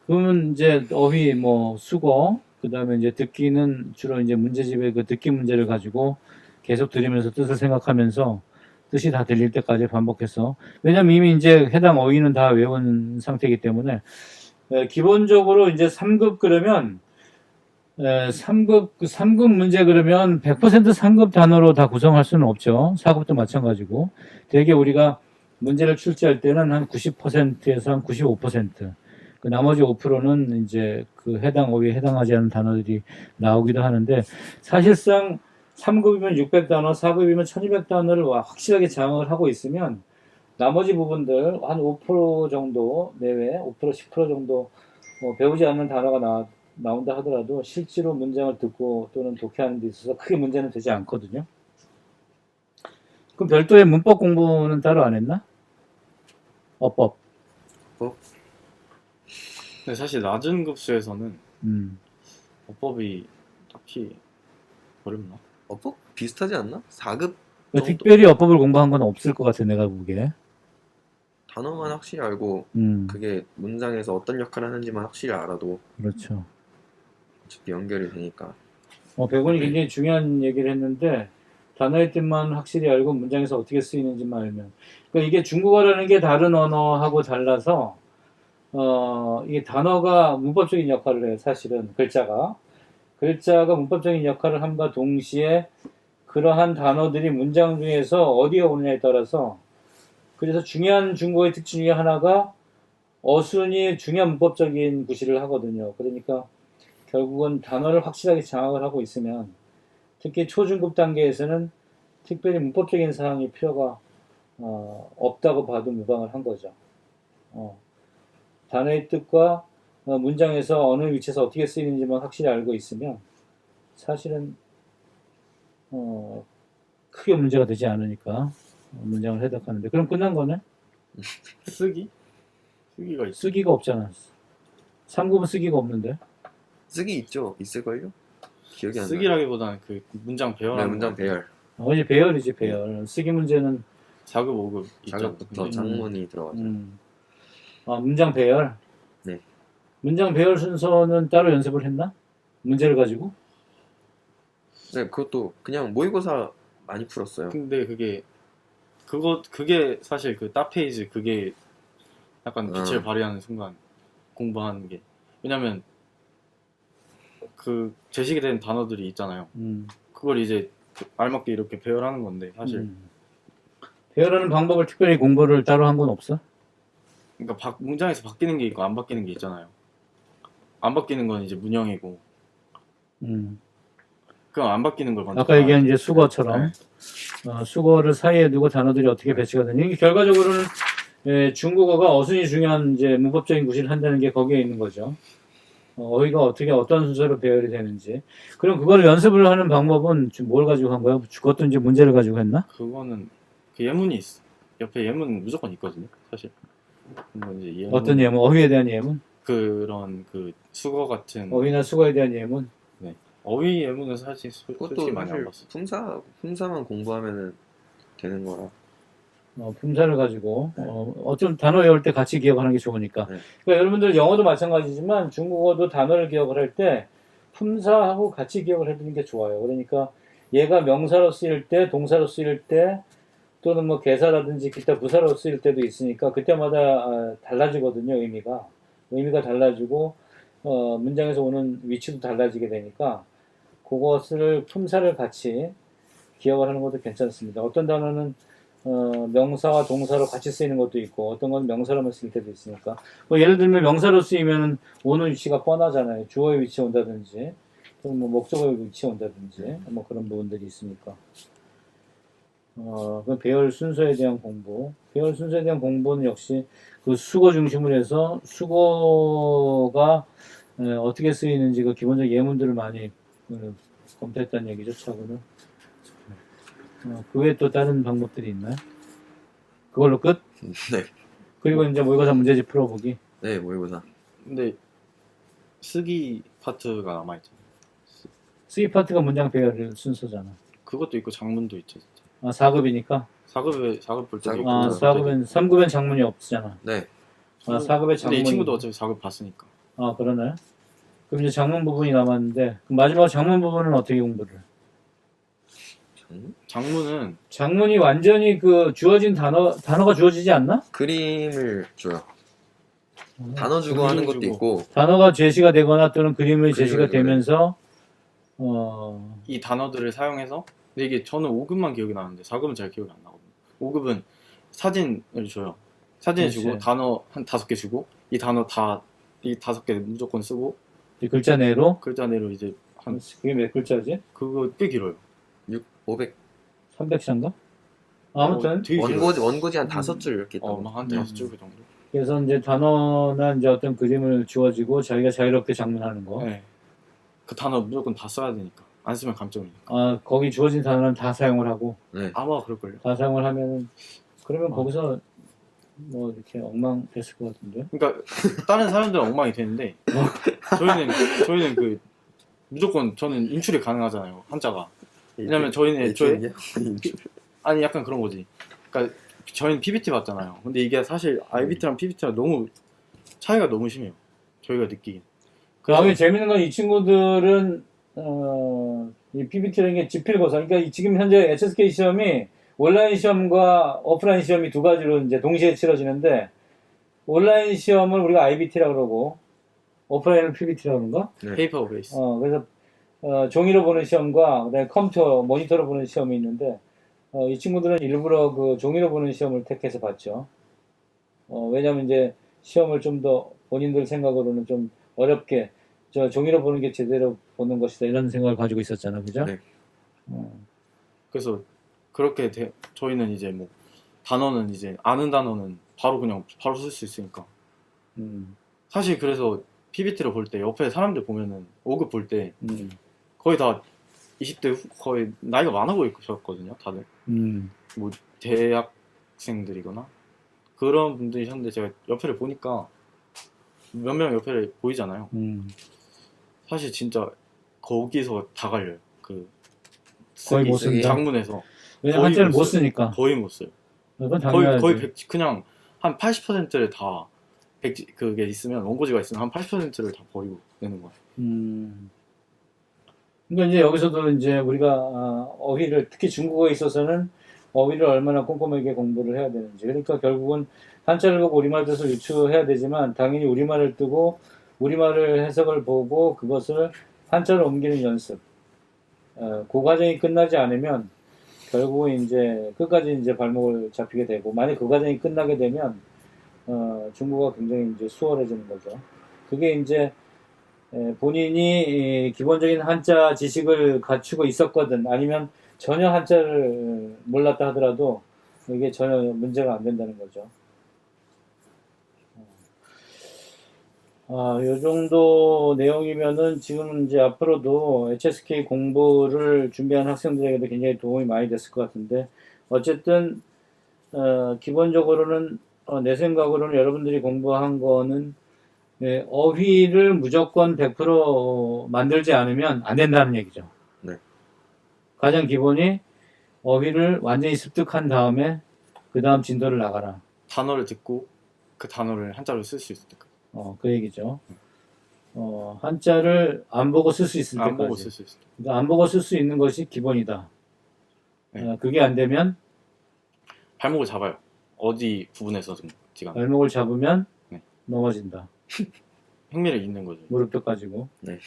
그러면 이제 어휘 뭐 수거 그 다음에 이제 듣기는 주로 이제 문제집의 그 듣기 문제를 가지고 계속 들으면서 뜻을 생각하면서 뜻이 다 들릴 때까지 반복해서 왜냐면 이미 이제 해당 어휘는 다 외운 상태이기 때문에 기본적으로 이제 3급 그러면 3급 문제 그러면 100% 3급 단어로 다 구성할 수는 없죠. 4급도 마찬가지고 되게 우리가 문제를 출제할 때는 한 90%에서 한 95%. 그 나머지 5%는 이제 그 해당 어휘에 해당하지 않은 단어들이 나오기도 하는데 사실상 3급이면 600단어, 4급이면 1200단어를 확실하게 장악을 하고 있으면 나머지 부분들 한 5% 정도 내외, 5%, 10% 정도 배우지 않는 단어가 나온다 하더라도 실제로 문장을 듣고 또는 독해하는 데 있어서 크게 문제는 되지 않거든요. 그럼 별도의 문법 공부는 따로 안 했나? 어법. 근데 사실 낮은 급수에서는 어법이 딱히 어렵나? 어법 비슷하지 않나? 4급 그러니까 특별히 어법을 공부한 건 없을 것 같아 내가 보기에. 단어만 확실히 알고 그게 문장에서 어떤 역할을 하는지만 확실히 알아도 그렇죠. 어차피 연결이 되니까. 백원이 굉장히 중요한 얘기를 했는데 단어의 뜻만 확실히 알고 문장에서 어떻게 쓰이는지만 알면 그러니까 이게 중국어라는 게 다른 언어하고 달라서 이게 단어가 문법적인 역할을 해요. 사실은 글자가 문법적인 역할을 함과 동시에 그러한 단어들이 문장 중에서 어디에 오느냐에 따라서 그래서 중요한 중국어의 특징 중에 하나가 어순이 중요한 문법적인 구실을 하거든요. 그러니까 결국은 단어를 확실하게 장악을 하고 있으면 특히 초중급 단계에서는 특별히 문법적인 사항이 필요가 없다고 봐도 무방을 한 거죠. 단어의 뜻과 문장에서 어느 위치에서 어떻게 쓰이는지만 확실히 알고 있으면 사실은 크게 문제가 되지 않으니까 문장을 해석하는데 그럼 끝난 거네? 쓰기가 있어. 쓰기가 없잖아. 3급은 쓰기가 없는데. 쓰기 있죠? 있을걸요? 기억이 안 나요. 쓰기라기보다는 그 문장 배열하는 네, 문장 거. 배열. 이제 배열이지 배열. 쓰기 문제는 4급, 5급 있죠. 4급부터 장문이 들어가죠. 문장 배열. 네. 문장 배열 순서는 따로 연습을 했나? 문제를 가지고? 네, 그것도 그냥 모의고사 많이 풀었어요. 근데 그게 사실 그 따페이지 그게 약간 빛을 발휘하는 순간 공부하는 게 왜냐면 그 제시가 된 단어들이 있잖아요. 그걸 이제 알맞게 이렇게 배열하는 건데 사실 배열하는 방법을 특별히 공부를 따로 한 건 없어? 그러니까 문장에서 바뀌는 게 있고 안 바뀌는 게 있잖아요. 안 바뀌는 건 이제 문형이고 그럼 안 바뀌는 걸 먼저 아까 얘기한 이제 수거처럼 수거를 사이에 두고 단어들이 어떻게 배치가 되냐. 이게 결과적으로는 중국어가 어순이 중요한 이제 문법적인 구실을 한다는 게 거기에 있는 거죠. 어휘가 어떻게 어떤 순서로 배열이 되는지. 그럼 그걸 연습을 하는 방법은 지금 뭘 가지고 한 거야? 그것도 이제 문제를 가지고 했나? 그거는 그 예문이 있어. 옆에 예문 무조건 있거든요. 사실. 이제 어떤 예문? 어휘에 대한 예문? 그런 그 수거 같은 어휘나 수거에 대한 예문? 네. 어휘 예문은 사실 그것도 솔직히 많이 안 사실 봤어. 품사만 공부하면은 되는 거라. 품사를 가지고 어쩜 단어 외울 때 같이 기억하는 게 좋으니까. 네. 그러니까 여러분들 영어도 마찬가지지만 중국어도 단어를 기억을 할 때 품사하고 같이 기억을 해두는 게 좋아요. 그러니까 얘가 명사로 쓰일 때, 동사로 쓰일 때, 또는 뭐 개사라든지 기타 부사로 쓰일 때도 있으니까 그때마다 달라지거든요. 의미가 달라지고 문장에서 오는 위치도 달라지게 되니까 그것을 품사를 같이 기억을 하는 것도 괜찮습니다. 어떤 단어는 명사와 동사로 같이 쓰이는 것도 있고 어떤 건 명사로만 쓰일 때도 있으니까 뭐 예를 들면 명사로 쓰이면 오는 위치가 뻔하잖아요. 주어의 위치에 온다든지 또는 뭐 목적어의 위치에 온다든지 뭐 그런 부분들이 있으니까 그 배열 순서에 대한 공부 배열 순서에 대한 공부는 역시 그 수거 중심으로 해서 수거가 어떻게 쓰이는지 그 기본적 예문들을 많이 검토했다는 얘기죠. 차고는 그 외에 또 다른 방법들이 있나요? 그걸로 끝? 네. 그리고 이제 모의고사 문제집 풀어보기. 네, 모의고사. 근데 쓰기 파트가 남아있잖아요. C 파트가 문장 배열 순서잖아. 그것도 있고 장문도 있죠. 진짜. 4급이니까. 4급 볼 때도 있고. 4급은 3급엔 장문이 없잖아. 네. 4급에 근데 장문이. 이 친구도 어차피 4급 봤으니까. 그러네. 그럼 이제 장문 부분이 남았는데 그럼 마지막 장문 부분은 어떻게 공부를? 장문은 장문이 완전히 그 주어진 단어가 주어지지 않나? 그림을 줘요. 단어 주고 그림을 하는 것도 주고. 있고 단어가 제시가 되거나 또는 그림의 제시가 그림을 되면서 이 단어들을 사용해서 근데 이게 저는 5급만 기억이 나는데 4급은 잘 기억이 안 나거든요. 5급은 사진을 줘요. 사진을 그렇지. 주고 단어 한 5개 주고 이 단어 다 이 5개 무조건 쓰고 이 글자 내로 글자 내로 이제 한 그게 몇 글자지? 그거 꽤 길어요. 500 300자인가? 아무튼 되게 길어요. 원고지 한 5줄 이렇게 있다고. 한 5줄 그 정도. 그래서 이제 단어나 이제 어떤 그림을 주어지고 자기가 자유롭게 작문하는 거. 네. 그 단어 무조건 다 써야 되니까 안 쓰면 감점이니까. 거기 주어진 단어는 다 사용을 하고 네. 아마 그럴걸요. 다 사용을 하면은 그러면 거기서 뭐 이렇게 엉망 됐을 것 같은데. 그러니까 다른 사람들은 엉망이 되는데 저희는 그 무조건 저는 인출이 가능하잖아요. 한자가. 왜냐면 저희는 애초에 아니 약간 그런 거지. 그러니까 저희는 PPT 봤잖아요. 근데 이게 사실 IBT랑 PPT랑 너무 차이가 너무 심해요. 저희가 느끼기엔. 그다음에 재밌는 건 이 친구들은 이 PPT라는 게 지필고사. 그러니까 지금 현재 HSK 시험이 온라인 시험과 오프라인 시험이 두 가지로 이제 동시에 치러지는데 온라인 시험을 우리가 IBT라고 그러고 오프라인을 PPT라고 그런가? 페이퍼 베이스. 그래서 종이로 보는 시험과 그다음에 컴퓨터 모니터로 보는 시험이 있는데 이 친구들은 일부러 그 종이로 보는 시험을 택해서 봤죠. 왜냐면 이제 시험을 좀 더 본인들 생각으로는 좀 어렵게 종이로 보는 게 제대로 보는 것이다 이런 생각을 가지고 있었잖아, 그죠? 네. 그래서 그렇게 저희는 이제 뭐 단어는 이제 아는 단어는 바로 쓸 수 있으니까. 사실 그래서 PPT를 볼 때 옆에 사람들 보면은 5급 볼 때 거의 다 20대 거의 나이가 많아 보이셨거든요, 다들. 뭐 대학생들이거나 그런 분들이셨는데 제가 옆에를 보니까 몇 명 옆에를 보이잖아요. 사실 진짜 거기서 다 갈려요. 그 거의 못 쓰기. 쓴다. 장문에서 왜냐면 한자를 못 쓰니까. 거의 못 써요. 그건 거의 당연하지. 그냥 한 80%를 다 그게 있으면 원고지가 있으면 한 80%를 다 버리고 내는 거예요. 그러니까 이제 여기서도 이제 우리가 어휘를 특히 중국어에 있어서는 어휘를 얼마나 꼼꼼하게 공부를 해야 되는지. 그러니까 결국은 한자를 보고 우리말 뜻을 유추해야 되지만 당연히 우리말을 뜨고 우리말을 해석을 보고 그것을 한자로 옮기는 연습. 그 과정이 끝나지 않으면 결국은 이제 끝까지 이제 발목을 잡히게 되고 만약 그 과정이 끝나게 되면 중국어가 굉장히 이제 수월해지는 거죠. 그게 이제 본인이 기본적인 한자 지식을 갖추고 있었거든 아니면 전혀 한자를 몰랐다 하더라도 이게 전혀 문제가 안 된다는 거죠. 요 정도 내용이면은 지금 이제 앞으로도 HSK 공부를 준비하는 학생들에게도 굉장히 도움이 많이 됐을 것 같은데 어쨌든 기본적으로는 내 생각으로는 여러분들이 공부한 거는 어휘를 무조건 100% 만들지 않으면 안 된다는 얘기죠. 네. 가장 기본이 어휘를 완전히 습득한 다음에 그 다음 진도를 나가라. 단어를 듣고 그 단어를 한자로 쓸 수 있을 때까지. 그 얘기죠. 한자를 안 보고 쓸 수 있을 때까지. 안 보고 쓸 수 있을 때. 그러니까 안 보고 쓸 수 있는 것이 기본이다. 네. 그게 안 되면 발목을 잡아요. 어디 부분에서든 지금 발목을 잡으면 네. 넘어진다. 흥미를 잃는 거죠. 무릎도 까지고. 네.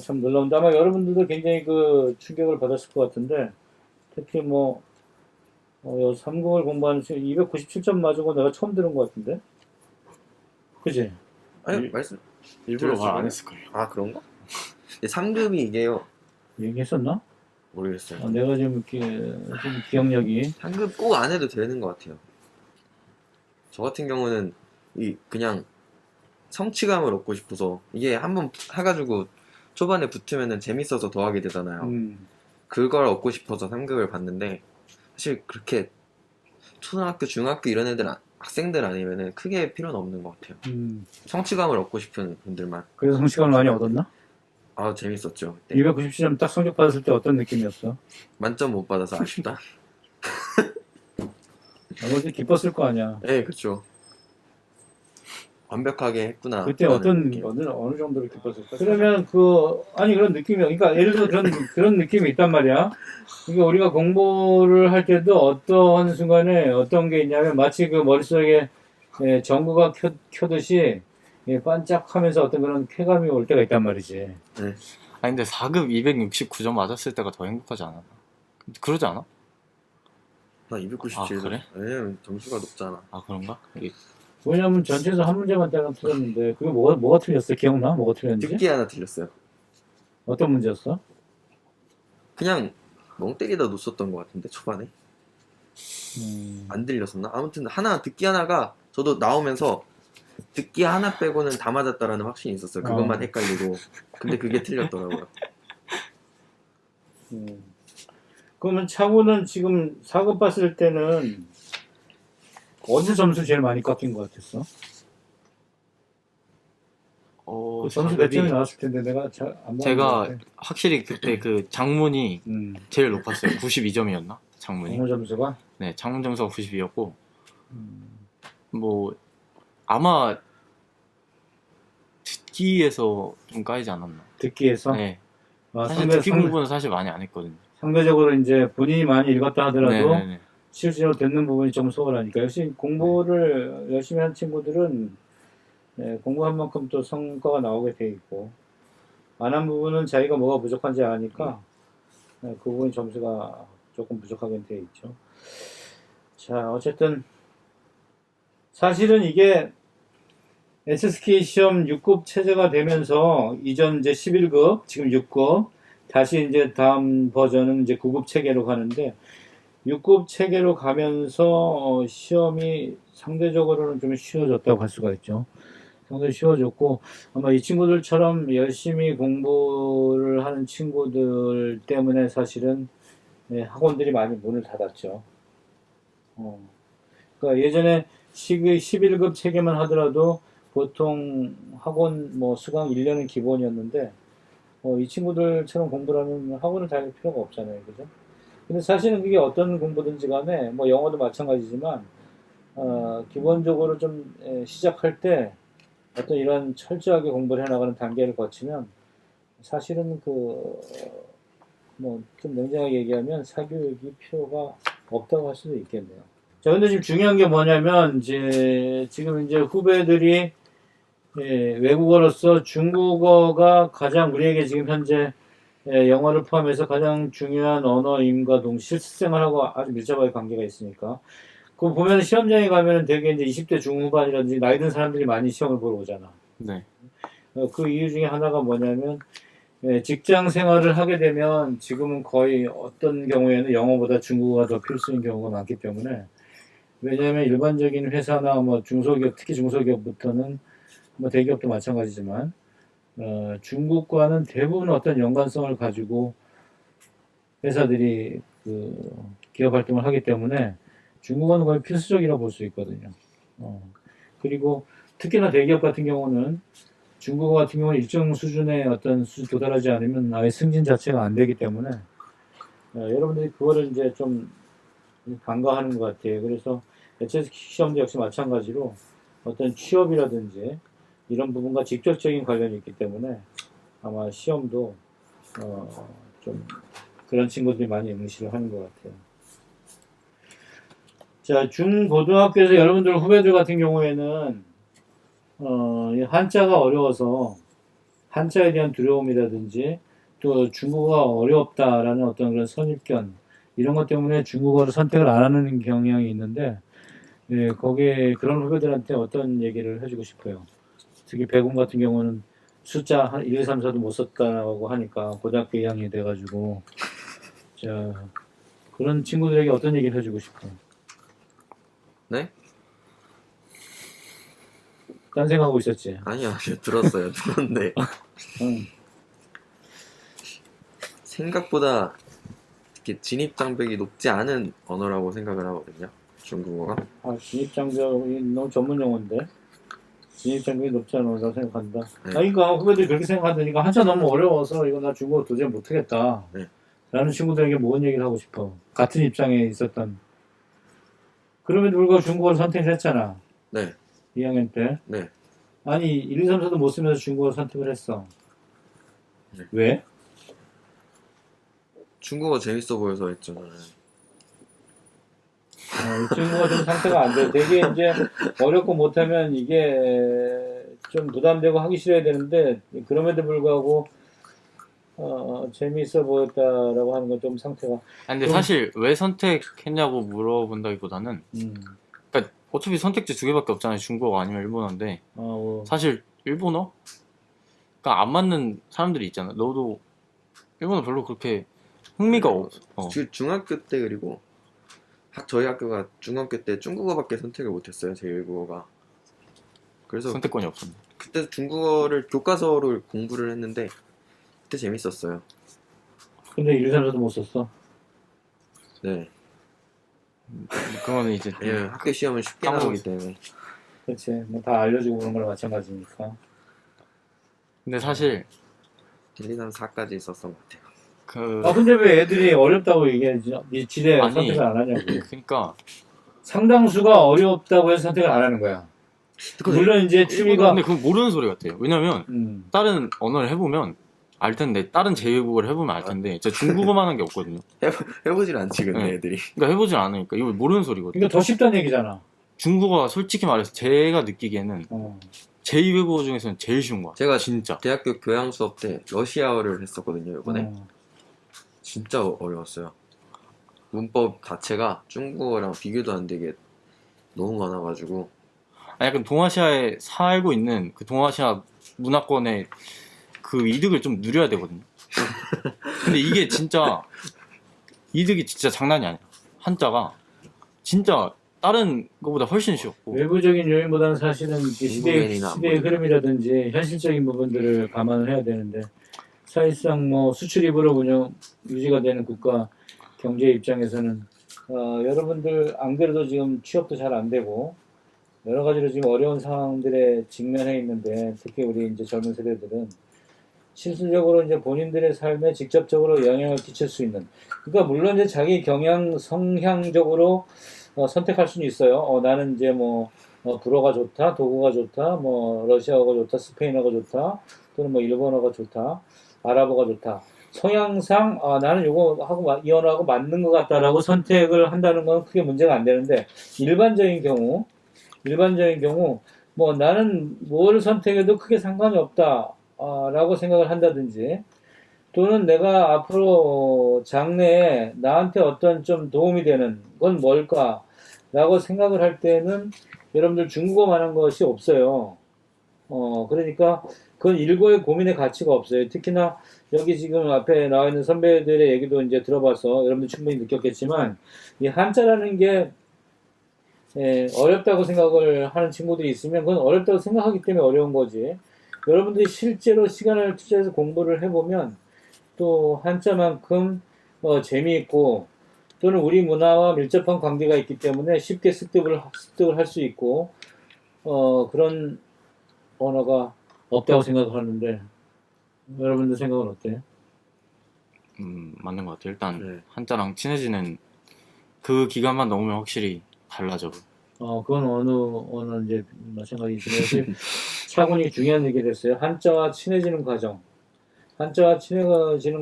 참 놀라운데 아마 여러분들도 굉장히 그 충격을 받았을 것 같은데 특히 뭐 3국을 공부하는 친구 297점 맞은 거 내가 처음 들은 것 같은데. 그지? 아니 말씀 일부러 말 안 들으시고요? 했을걸요. 아 그런가? 3급이 이게요. 얘기했었나? 모르겠어요. 내가 좀 기억력이 3급 꼭 안 해도 되는 것 같아요. 저 같은 경우는 그냥 성취감을 얻고 싶어서 이게 한번 해가지고 초반에 붙으면은 재밌어서 더 하게 되잖아요. 그걸 얻고 싶어서 3급을 봤는데 사실 그렇게 초등학교, 중학교 이런 학생들 아니면은 크게 필요는 없는 것 같아요. 성취감을 얻고 싶은 분들만. 그래서 성취감을 많이 얻었나? 아 재밌었죠. 그때. 297점 딱 성적 받았을 때 어떤 느낌이었어? 만점 못 받아서 아쉽다. 아버지 기뻤을 거 아니야. 네, 그렇죠. 완벽하게 했구나. 그때 라는 어떤 느낌. 어느 정도로 기뻤을까? 그러면 그런 느낌이야. 그러니까 예를 들어 그런 느낌이 있단 말이야. 그러니까 우리가 공부를 할 때도 어떤 순간에 어떤 게 있냐면 마치 그 머릿속에 전구가 켜듯이 반짝하면서 어떤 그런 쾌감이 올 때가 있단 말이지. 네. 아니 근데 4급 269점 맞았을 때가 더 행복하지 않았나? 그러지 않아? 나 297. 아, 그래? 왜냐면 점수가 높잖아. 아 그런가? 왜냐면 전체에서 한 문제만 따라 틀렸는데 그게 뭐가 틀렸어? 기억나? 뭐가 틀렸는지? 듣기 하나 틀렸어요. 어떤 문제였어? 그냥 멍 때리다 놓쳤던 것 같은데 초반에 안 들렸었나? 아무튼 듣기 하나가 저도 나오면서 듣기 하나 빼고는 다 맞았다라는 확신이 있었어요. 그것만 헷갈리고 근데 그게 틀렸더라고요. 그러면 차고는 지금 4급 봤을 때는 어디서 점수 제일 많이 깎인 것 같았어? 그 점수 몇 점이 나왔을 텐데 내가 잘 안 제가 확실히 그때 그 장문이 제일 높았어요. 92점이었나? 장문이. 영어 점수가? 네, 장문 점수가 92였고 뭐 아마 듣기에서 좀 까이지 않았나? 듣기에서? 네. 아, 사실 듣기 공부는 사실 많이 안 했거든요. 상대적으로 이제 본인이 많이 읽었다 하더라도 네네네. 실제로 듣는 부분이 좀 소홀하니까 역시 공부를 열심히 한 친구들은 공부한 만큼 또 성과가 나오게 돼 있고 안 한 부분은 자기가 뭐가 부족한지 아니까 그 부분이 점수가 조금 부족하게 돼 있죠. 자, 어쨌든 사실은 이게 SSK 시험 6급 체제가 되면서 이전 이제 11급, 지금 6급, 다시 이제 다음 버전은 이제 9급 체계로 가는데 6급 체계로 가면서 시험이 상대적으로는 좀 쉬워졌다고 할 수가 있죠. 상당히 쉬워졌고 아마 이 친구들처럼 열심히 공부를 하는 친구들 때문에 사실은 학원들이 많이 문을 닫았죠. 그러니까 예전에 11급 체계만 하더라도 보통 학원 뭐 수강 1년은 기본이었는데 이 친구들처럼 공부를 하면 학원을 다닐 필요가 없잖아요. 그죠? 근데 사실은 그게 어떤 공부든지 간에 뭐 영어도 마찬가지지만 기본적으로 좀 시작할 때 어떤 이런 철저하게 공부를 해나가는 단계를 거치면 사실은 뭐 좀 냉정하게 얘기하면 사교육이 필요가 없다고 할 수도 있겠네요. 자, 근데 지금 중요한 게 뭐냐면 지금 이제 후배들이 외국어로서 중국어가 가장 우리에게 지금 현재 영어를 포함해서 가장 중요한 언어임과 동시에 실생활하고 아주 밀접하게 관계가 있으니까 그 보면 시험장에 가면 되게 이제 20대 중후반이라든지 나이 든 사람들이 많이 시험을 보러 오잖아. 네. 그 이유 중에 하나가 뭐냐면 직장 생활을 하게 되면 지금은 거의 어떤 경우에는 영어보다 중국어가 더 필수인 경우가 많기 때문에 왜냐하면 일반적인 회사나 뭐 중소기업, 특히 중소기업부터는 뭐 대기업도 마찬가지지만 중국과는 대부분 어떤 연관성을 가지고 회사들이 기업 활동을 하기 때문에 중국어는 거의 필수적이라고 볼 수 있거든요. 그리고 특히나 대기업 같은 경우는 중국어 같은 경우는 일정 수준의 어떤 수준 도달하지 않으면 아예 승진 자체가 안 되기 때문에 여러분들이 그거를 이제 좀 간과하는 것 같아요. 그래서 HSK 시험도 역시 마찬가지로 어떤 취업이라든지 이런 부분과 직접적인 관련이 있기 때문에 아마 시험도 좀 그런 친구들이 많이 응시를 하는 것 같아요. 자, 중고등학교에서 여러분들 후배들 같은 경우에는 이 한자가 어려워서 한자에 대한 두려움이라든지 또 중국어가 어렵다라는 어떤 그런 선입견 이런 것 때문에 중국어를 선택을 안 하는 경향이 있는데 예, 거기에 그런 후배들한테 어떤 얘기를 해주고 싶어요. 특히 배군 같은 경우는 숫자 한 1, 2, 3, 4도 못 썼다고 하니까 고등학교 2학년이 돼가지고 자 그런 친구들에게 어떤 얘기를 해주고 싶어요. 네? 딴 생각하고 있었지. 아니요, 들었어요. 들었는데 응. 생각보다 이렇게 진입 장벽이 높지 않은 언어라고 생각을 하거든요. 중국어가. 아, 진입장벽이 너무 전문 용어인데. 진입장벽이 높지 않다고 생각한다. 네. 아, 그러니까 후배들이 그렇게 생각한다니까 한자 너무 어려워서 이거 나 중국어 도저히 못하겠다. 네. 라는 친구들에게 뭔 얘기를 하고 싶어. 같은 입장에 있었던. 그럼에도 불구하고 중국어를 선택을 했잖아. 네. 2학년 때. 네. 아니 1, 2, 3, 4도 못 쓰면서 중국어를 선택을 했어. 네. 왜? 중국어 재밌어 보여서 했죠, 저는. 이 친구가 좀 상태가 안 돼. 되게 이제 어렵고 못하면 이게 좀 부담되고 하기 싫어야 되는데 그럼에도 불구하고 재미있어 보였다라고 하는 건 좀 상태가. 아니, 근데 좀- 사실 왜 선택했냐고 물어본다기보다는 음, 그러니까 어차피 선택지 두 개밖에 없잖아요. 중국어 아니면 일본어인데 사실 일본어? 그러니까 안 맞는 사람들이 있잖아. 너도 일본어 별로 그렇게 흥미가 없어. 중학교 때 그리고 저희 학교가 중학교 때 중국어밖에 선택을 못했어요. 제1국어가. 그래서 선택권이 없었네. 그때 중국어를 교과서로 공부를 했는데 그때 재밌었어요. 근데 1, 2, 3, 4도 못 썼어. 네. 그거는 이제 왜냐면 학교 시험은 쉽게 까먹고 나오기 때문에. 그렇지. 뭐 다 알려주고 그런 거랑 마찬가지니까. 근데 사실 1, 2, 3, 4까지 있었던 것 같아요. 그 근데 왜 애들이 어렵다고 얘기하지? 이 지대 아니. 선택을 안 하냐고. 그러니까 상당수가 어렵다고 해서 선택을 안 하는 거야. 물론 이제 취미가 근데 그건 모르는 소리 같아요. 왜냐면 다른 언어를 해보면 알 텐데 다른 제2국어를 해보면 알 텐데 진짜 중국어만 한 게 없거든요. 해보질 않지, 근데 네. 애들이. 그러니까 해보질 않으니까 이거 모르는 소리거든요. 그러니까 더 쉽다는 얘기잖아. 중국어가 솔직히 말해서 제가 느끼기에는 제2외국어 중에서는 제일 쉬운 거야. 제가 진짜. 대학교 교양 수업 때 러시아어를 했었거든요, 이번에. 진짜 어려웠어요. 문법 자체가 중국어랑 비교도 안 되게 너무 많아가지고. 아니, 약간 동아시아에 살고 있는 그 동아시아 문화권의 그 이득을 좀 누려야 되거든요. 근데 이게 진짜 이득이 진짜 장난이 아니야. 한자가 진짜 다른 것보다 훨씬 쉬웠고. 외부적인 요인보다는 사실은 이 중국인이나 시대의 흐름이라든지 현실적인 부분들을 감안을 해야 되는데 사실상 뭐 수출입으로 유지가 되는 국가 경제 입장에서는 여러분들 안 그래도 지금 취업도 잘 안 되고 여러 가지로 지금 어려운 상황들에 직면해 있는데 특히 우리 이제 젊은 세대들은 실질적으로 이제 본인들의 삶에 직접적으로 영향을 끼칠 수 있는 그러니까 물론 이제 자기 경향 성향적으로 선택할 수는 있어요. 나는 이제 불어가 좋다, 도구가 좋다, 러시아어가 좋다, 스페인어가 좋다, 또는 일본어가 좋다, 아랍어가 좋다. 성향상 나는 요거 하고 이 언어하고 맞는 것 같다라고 선택을 한다는 건 크게 문제가 안 되는데 일반적인 경우 나는 뭘 선택해도 크게 상관이 없다 라고 생각을 한다든지 또는 내가 앞으로 장래에 나한테 어떤 좀 도움이 되는 건 뭘까 라고 생각을 할 때는 여러분들 중국어만 한 것이 없어요. 그러니까 그건 일고의 고민의 가치가 없어요. 특히나 여기 지금 앞에 나와 있는 선배들의 얘기도 이제 들어봐서 여러분들 충분히 느꼈겠지만 이 한자라는 게 어렵다고 생각을 하는 친구들이 있으면 그건 어렵다고 생각하기 때문에 어려운 거지. 여러분들이 실제로 시간을 투자해서 공부를 해보면 또 한자만큼 재미있고 또는 우리 문화와 밀접한 관계가 있기 때문에 쉽게 습득을 할 수 있고 그런 언어가 없다고 생각하는데 여러분들 생각은 어때요? 맞는 것 같아요. 일단 네. 한자랑 친해지는 그 기간만 넘으면 확실히 달라져. 그건 어느 이제 마찬가지지만 차분히 중요한 얘기를 했어요. 한자와 친해지는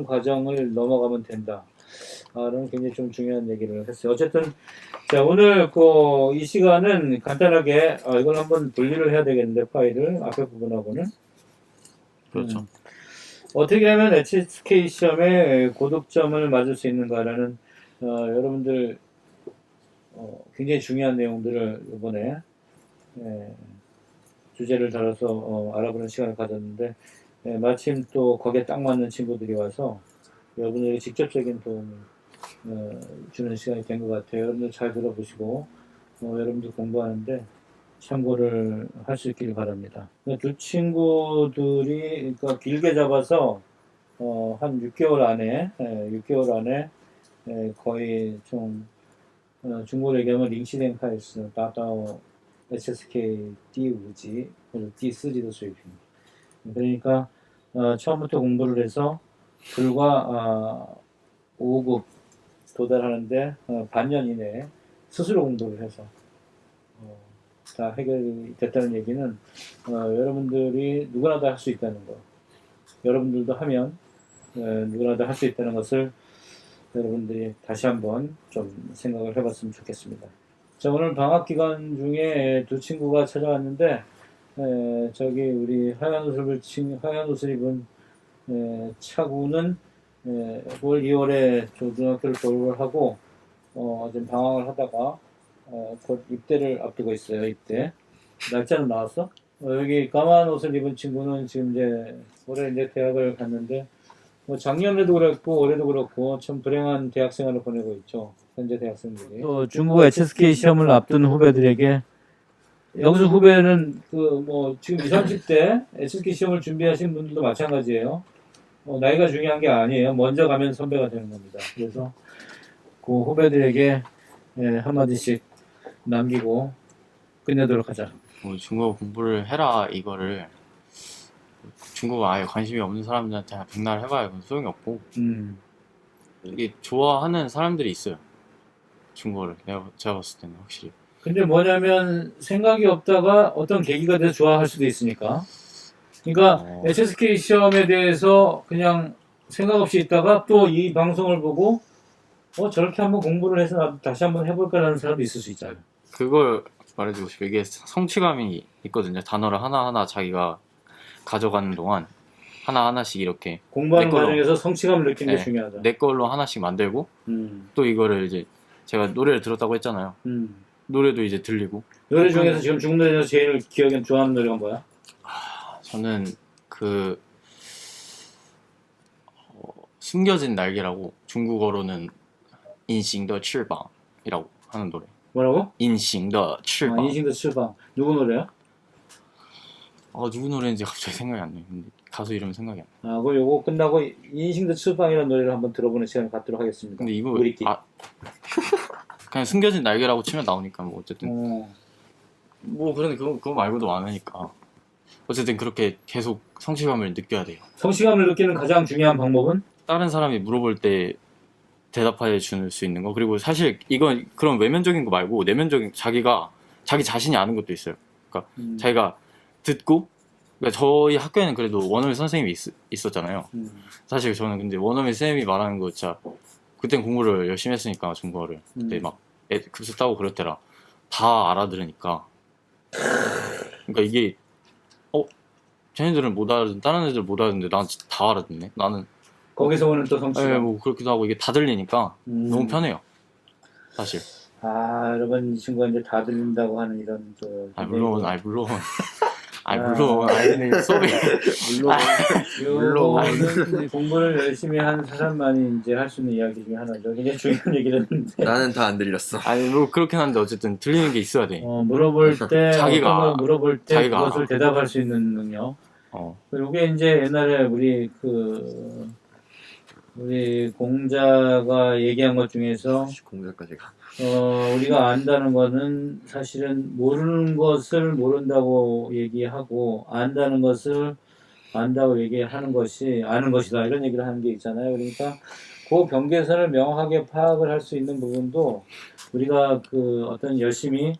과정을 넘어가면 된다. 그런 굉장히 좀 중요한 얘기를 했어요. 어쨌든 자 오늘 이 시간은 간단하게 이걸 한번 분리를 해야 되겠는데 파일을 앞에 부분하고는 그렇죠. 어떻게 하면 HSK 시험에 고득점을 맞을 수 있는가라는 여러분들 굉장히 중요한 내용들을 이번에 주제를 다뤄서 알아보는 시간을 가졌는데 마침 또 거기에 딱 맞는 친구들이 와서 여러분들에게 직접적인 도움을 주는 시간이 된 것 같아요. 여러분들 잘 들어보시고 여러분들 공부하는데 참고를 할 수 있길 바랍니다. 두 친구들이 그러니까 길게 잡아서 한 6개월 안에 6개월 안에 거의 좀 중국어로 얘기하면 링시den카이스 다다오 HSK D5지 그리고 D4지도 수입입니다. 그러니까 처음부터 공부를 해서 불과 5급 도달하는데 반년 이내에 스스로 공부를 해서 다 해결이 됐다는 얘기는 여러분들이 누구나 다 할 수 있다는 거, 여러분들도 하면 누구나 다 할 수 있다는 것을 여러분들이 다시 한번 좀 생각을 해봤으면 좋겠습니다. 자, 오늘 방학 기간 중에 두 친구가 찾아왔는데 저기 우리 하얀 옷을 입은 차구는 올 2월에 초등학교를 졸업을 하고 지금 방학을 하다가 곧 입대를 앞두고 있어요. 입대 날짜는 나왔어? 여기 까만 옷을 입은 친구는 지금 이제 올해 이제 대학을 갔는데 뭐 작년에도 그랬고 올해도 그렇고 참 불행한 대학 생활을 보내고 있죠. 현재 대학생들이. 또 중국 HSK 시험을 앞둔 후배들에게 여기서 후배는 지금 20, 30대 HSK 시험을 준비하시는 분들도 마찬가지예요. 나이가 중요한 게 아니에요. 먼저 가면 선배가 되는 겁니다. 그래서 그 후배들에게 한마디씩 남기고 끝내도록 하자. 뭐 중국어 공부를 해라 이거를 중국어 아예 관심이 없는 사람들한테 백날 해봐야 그건 소용이 없고 이게 좋아하는 사람들이 있어요. 중국어를 제가 봤을 때는 확실히. 근데 뭐냐면 생각이 없다가 어떤 계기가 돼서 좋아할 수도 있으니까. 그러니까 HSK 시험에 대해서 그냥 생각 없이 있다가 또 이 방송을 보고 저렇게 한번 공부를 해서 나도 다시 한번 해볼까라는 사람도 있을 수 있잖아요. 그걸 말해주고 싶어요. 이게 성취감이 있거든요. 단어를 하나하나 자기가 가져가는 동안 하나하나씩 이렇게 공부하는 내 걸로, 과정에서 성취감을 느끼는 게 네, 중요하다. 내 걸로 하나씩 만들고 또 이거를 이제 제가 노래를 들었다고 했잖아요. 노래도 이제 들리고. 노래 중에서 지금 중국 노래에서 제일 기억에 좋아하는 노래가 뭐야? 저는 숨겨진 날개라고 중국어로는 인싱더翅膀이라고 하는 노래. 뭐라고? 인싱더翅膀. 인싱더翅膀. 누구 노래야? 누구 노래인지 갑자기 생각이 안 나요. 근데 가수 이름 생각이 안 나요. 그럼 요거 끝나고 인싱더翅膀이라는 노래를 한번 들어보는 시간을 갖도록 하겠습니다. 근데 이거 우리끼리. 그냥 숨겨진 날개라고 치면 나오니까 뭐 어쨌든 뭐 그런데 그거 말고도 많으니까 어쨌든 그렇게 계속 성취감을 느껴야 돼요. 성취감을 느끼는 가장 중요한 방법은? 다른 사람이 물어볼 때 대답해 줄 수 있는 거. 그리고 사실 이건 그런 외면적인 거 말고 내면적인 자기 자신이 아는 것도 있어요. 그러니까 자기가 듣고 그러니까 저희 학교에는 그래도 원어민 선생님이 있었잖아요. 사실 저는 근데 원어민 선생님이 말하는 거 진짜 그땐 공부를 열심히 했으니까 중국어를 그때 막 급수 따고 그랬더라. 다 알아들으니까 그러니까 이게 쟤네들은 못 알아듣는 다른 애들 못 알아듣는데 난 다 알아듣네. 나는 거기서 오는 또 성취감. 네, 뭐 그렇기도 하고 이게 다 들리니까 너무 편해요. 사실. 여러분 이 친구가 이제 다 들린다고 하는 이런 또. 물론. 근데 수업이 물론 공부를 열심히 하는 사람만이 이제 할 수 있는 이야기 중에 하나죠. 굉장히 중요한 얘기를 했는데. 나는 다 안 들렸어. 뭐 그렇긴 한데 어쨌든 들리는 게 있어야 돼. 물어볼 때 자기가 물어볼 때 자기가 그것을 알아. 대답할 수 있는 능력. 그리고 이게 이제 옛날에 우리 공자가 얘기한 것 중에서 공자까지가. 우리가 안다는 거는 사실은 모르는 것을 모른다고 얘기하고 안다는 것을 안다고 얘기하는 것이 아는 것이다 이런 얘기를 하는 게 있잖아요. 그러니까 그 경계선을 명확하게 파악을 할 수 있는 부분도 우리가 어떤 열심히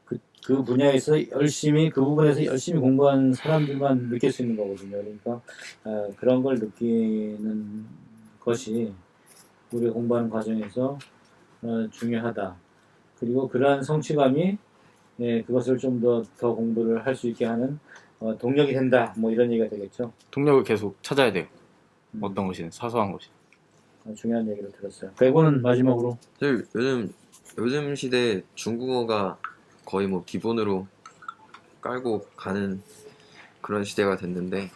그 분야에서 그 부분에서 열심히 공부한 사람들만 느낄 수 있는 거거든요. 그러니까 그런 걸 느끼는 것이 우리가 공부하는 과정에서 중요하다. 그리고 그러한 성취감이 그것을 좀 더 공부를 할 수 있게 하는 동력이 된다. 뭐 이런 얘기가 되겠죠. 동력을 계속 찾아야 돼요. 어떤 것이든 사소한 것이. 중요한 얘기를 들었어요. 배고는 마지막으로. 사실 요즘 시대에 중국어가 거의 뭐 기본으로 깔고 가는 그런 시대가 됐는데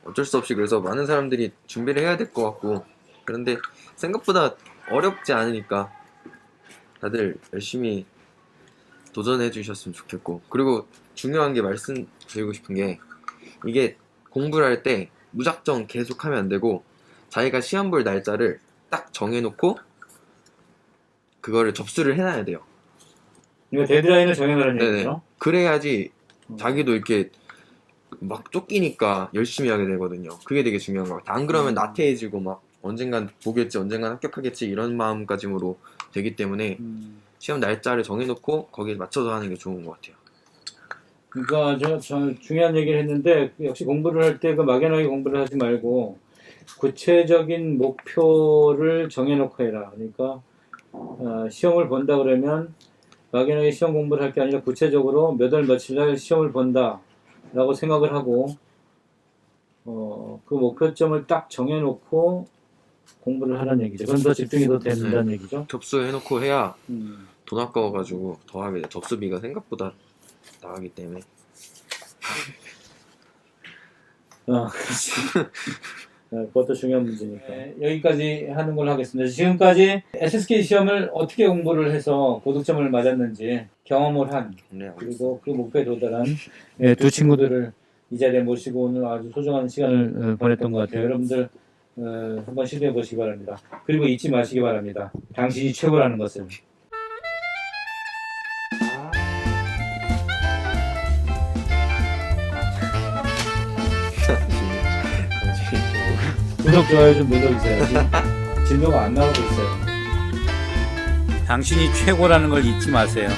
어쩔 수 없이 그래서 많은 사람들이 준비를 해야 될 것 같고, 그런데 생각보다 어렵지 않으니까 다들 열심히 도전해 주셨으면 좋겠고, 그리고 중요한 게 말씀드리고 싶은 게, 이게 공부를 할 때 무작정 계속하면 안 되고 자기가 시험 볼 날짜를 딱 정해놓고 그거를 접수를 해놔야 돼요. 이거 데드라인을 정해놓으라는 네네. 얘기죠. 그래야지 자기도 이렇게 막 쫓기니까 열심히 하게 되거든요. 그게 되게 중요한 것 같아요. 안 그러면 나태해지고 막 언젠간 보겠지, 언젠간 합격하겠지 이런 마음가짐으로 되기 때문에 시험 날짜를 정해놓고 거기에 맞춰서 하는 게 좋은 것 같아요. 그러니까 저 중요한 얘기를 했는데, 역시 공부를 할 때 그 막연하게 공부를 하지 말고 구체적인 목표를 정해놓고 해라. 그러니까 시험을 본다 그러면 막연하게 시험 공부를 할 게 아니라 구체적으로 몇 월 며칠 날 시험을 본다 라고 생각을 하고 그 목표점을 딱 정해놓고 공부를 하라는 얘기죠. 그럼 더 집중이 더 된다는 얘기죠. 접수해놓고 해야 돈 아까워가지고 더 하게 돼. 접수비가 생각보다 나가기 때문에. 그렇지. 그것도 중요한 문제니까. 여기까지 하는 걸로 하겠습니다. 지금까지 SSK 시험을 어떻게 공부를 해서 고득점을 맞았는지 경험을 한, 그리고 그 목표에 도달한 두 친구들을 이 자리에 모시고 오늘 아주 소중한 시간을 보냈던 것 같아요. 여러분들 한번 시도해 보시기 바랍니다. 그리고 잊지 마시기 바랍니다. 당신이 최고라는 것을. 구독, 좋아요 좀 눌러주세요. 진도가 안 나오고 있어요. 당신이 최고라는 걸 잊지 마세요.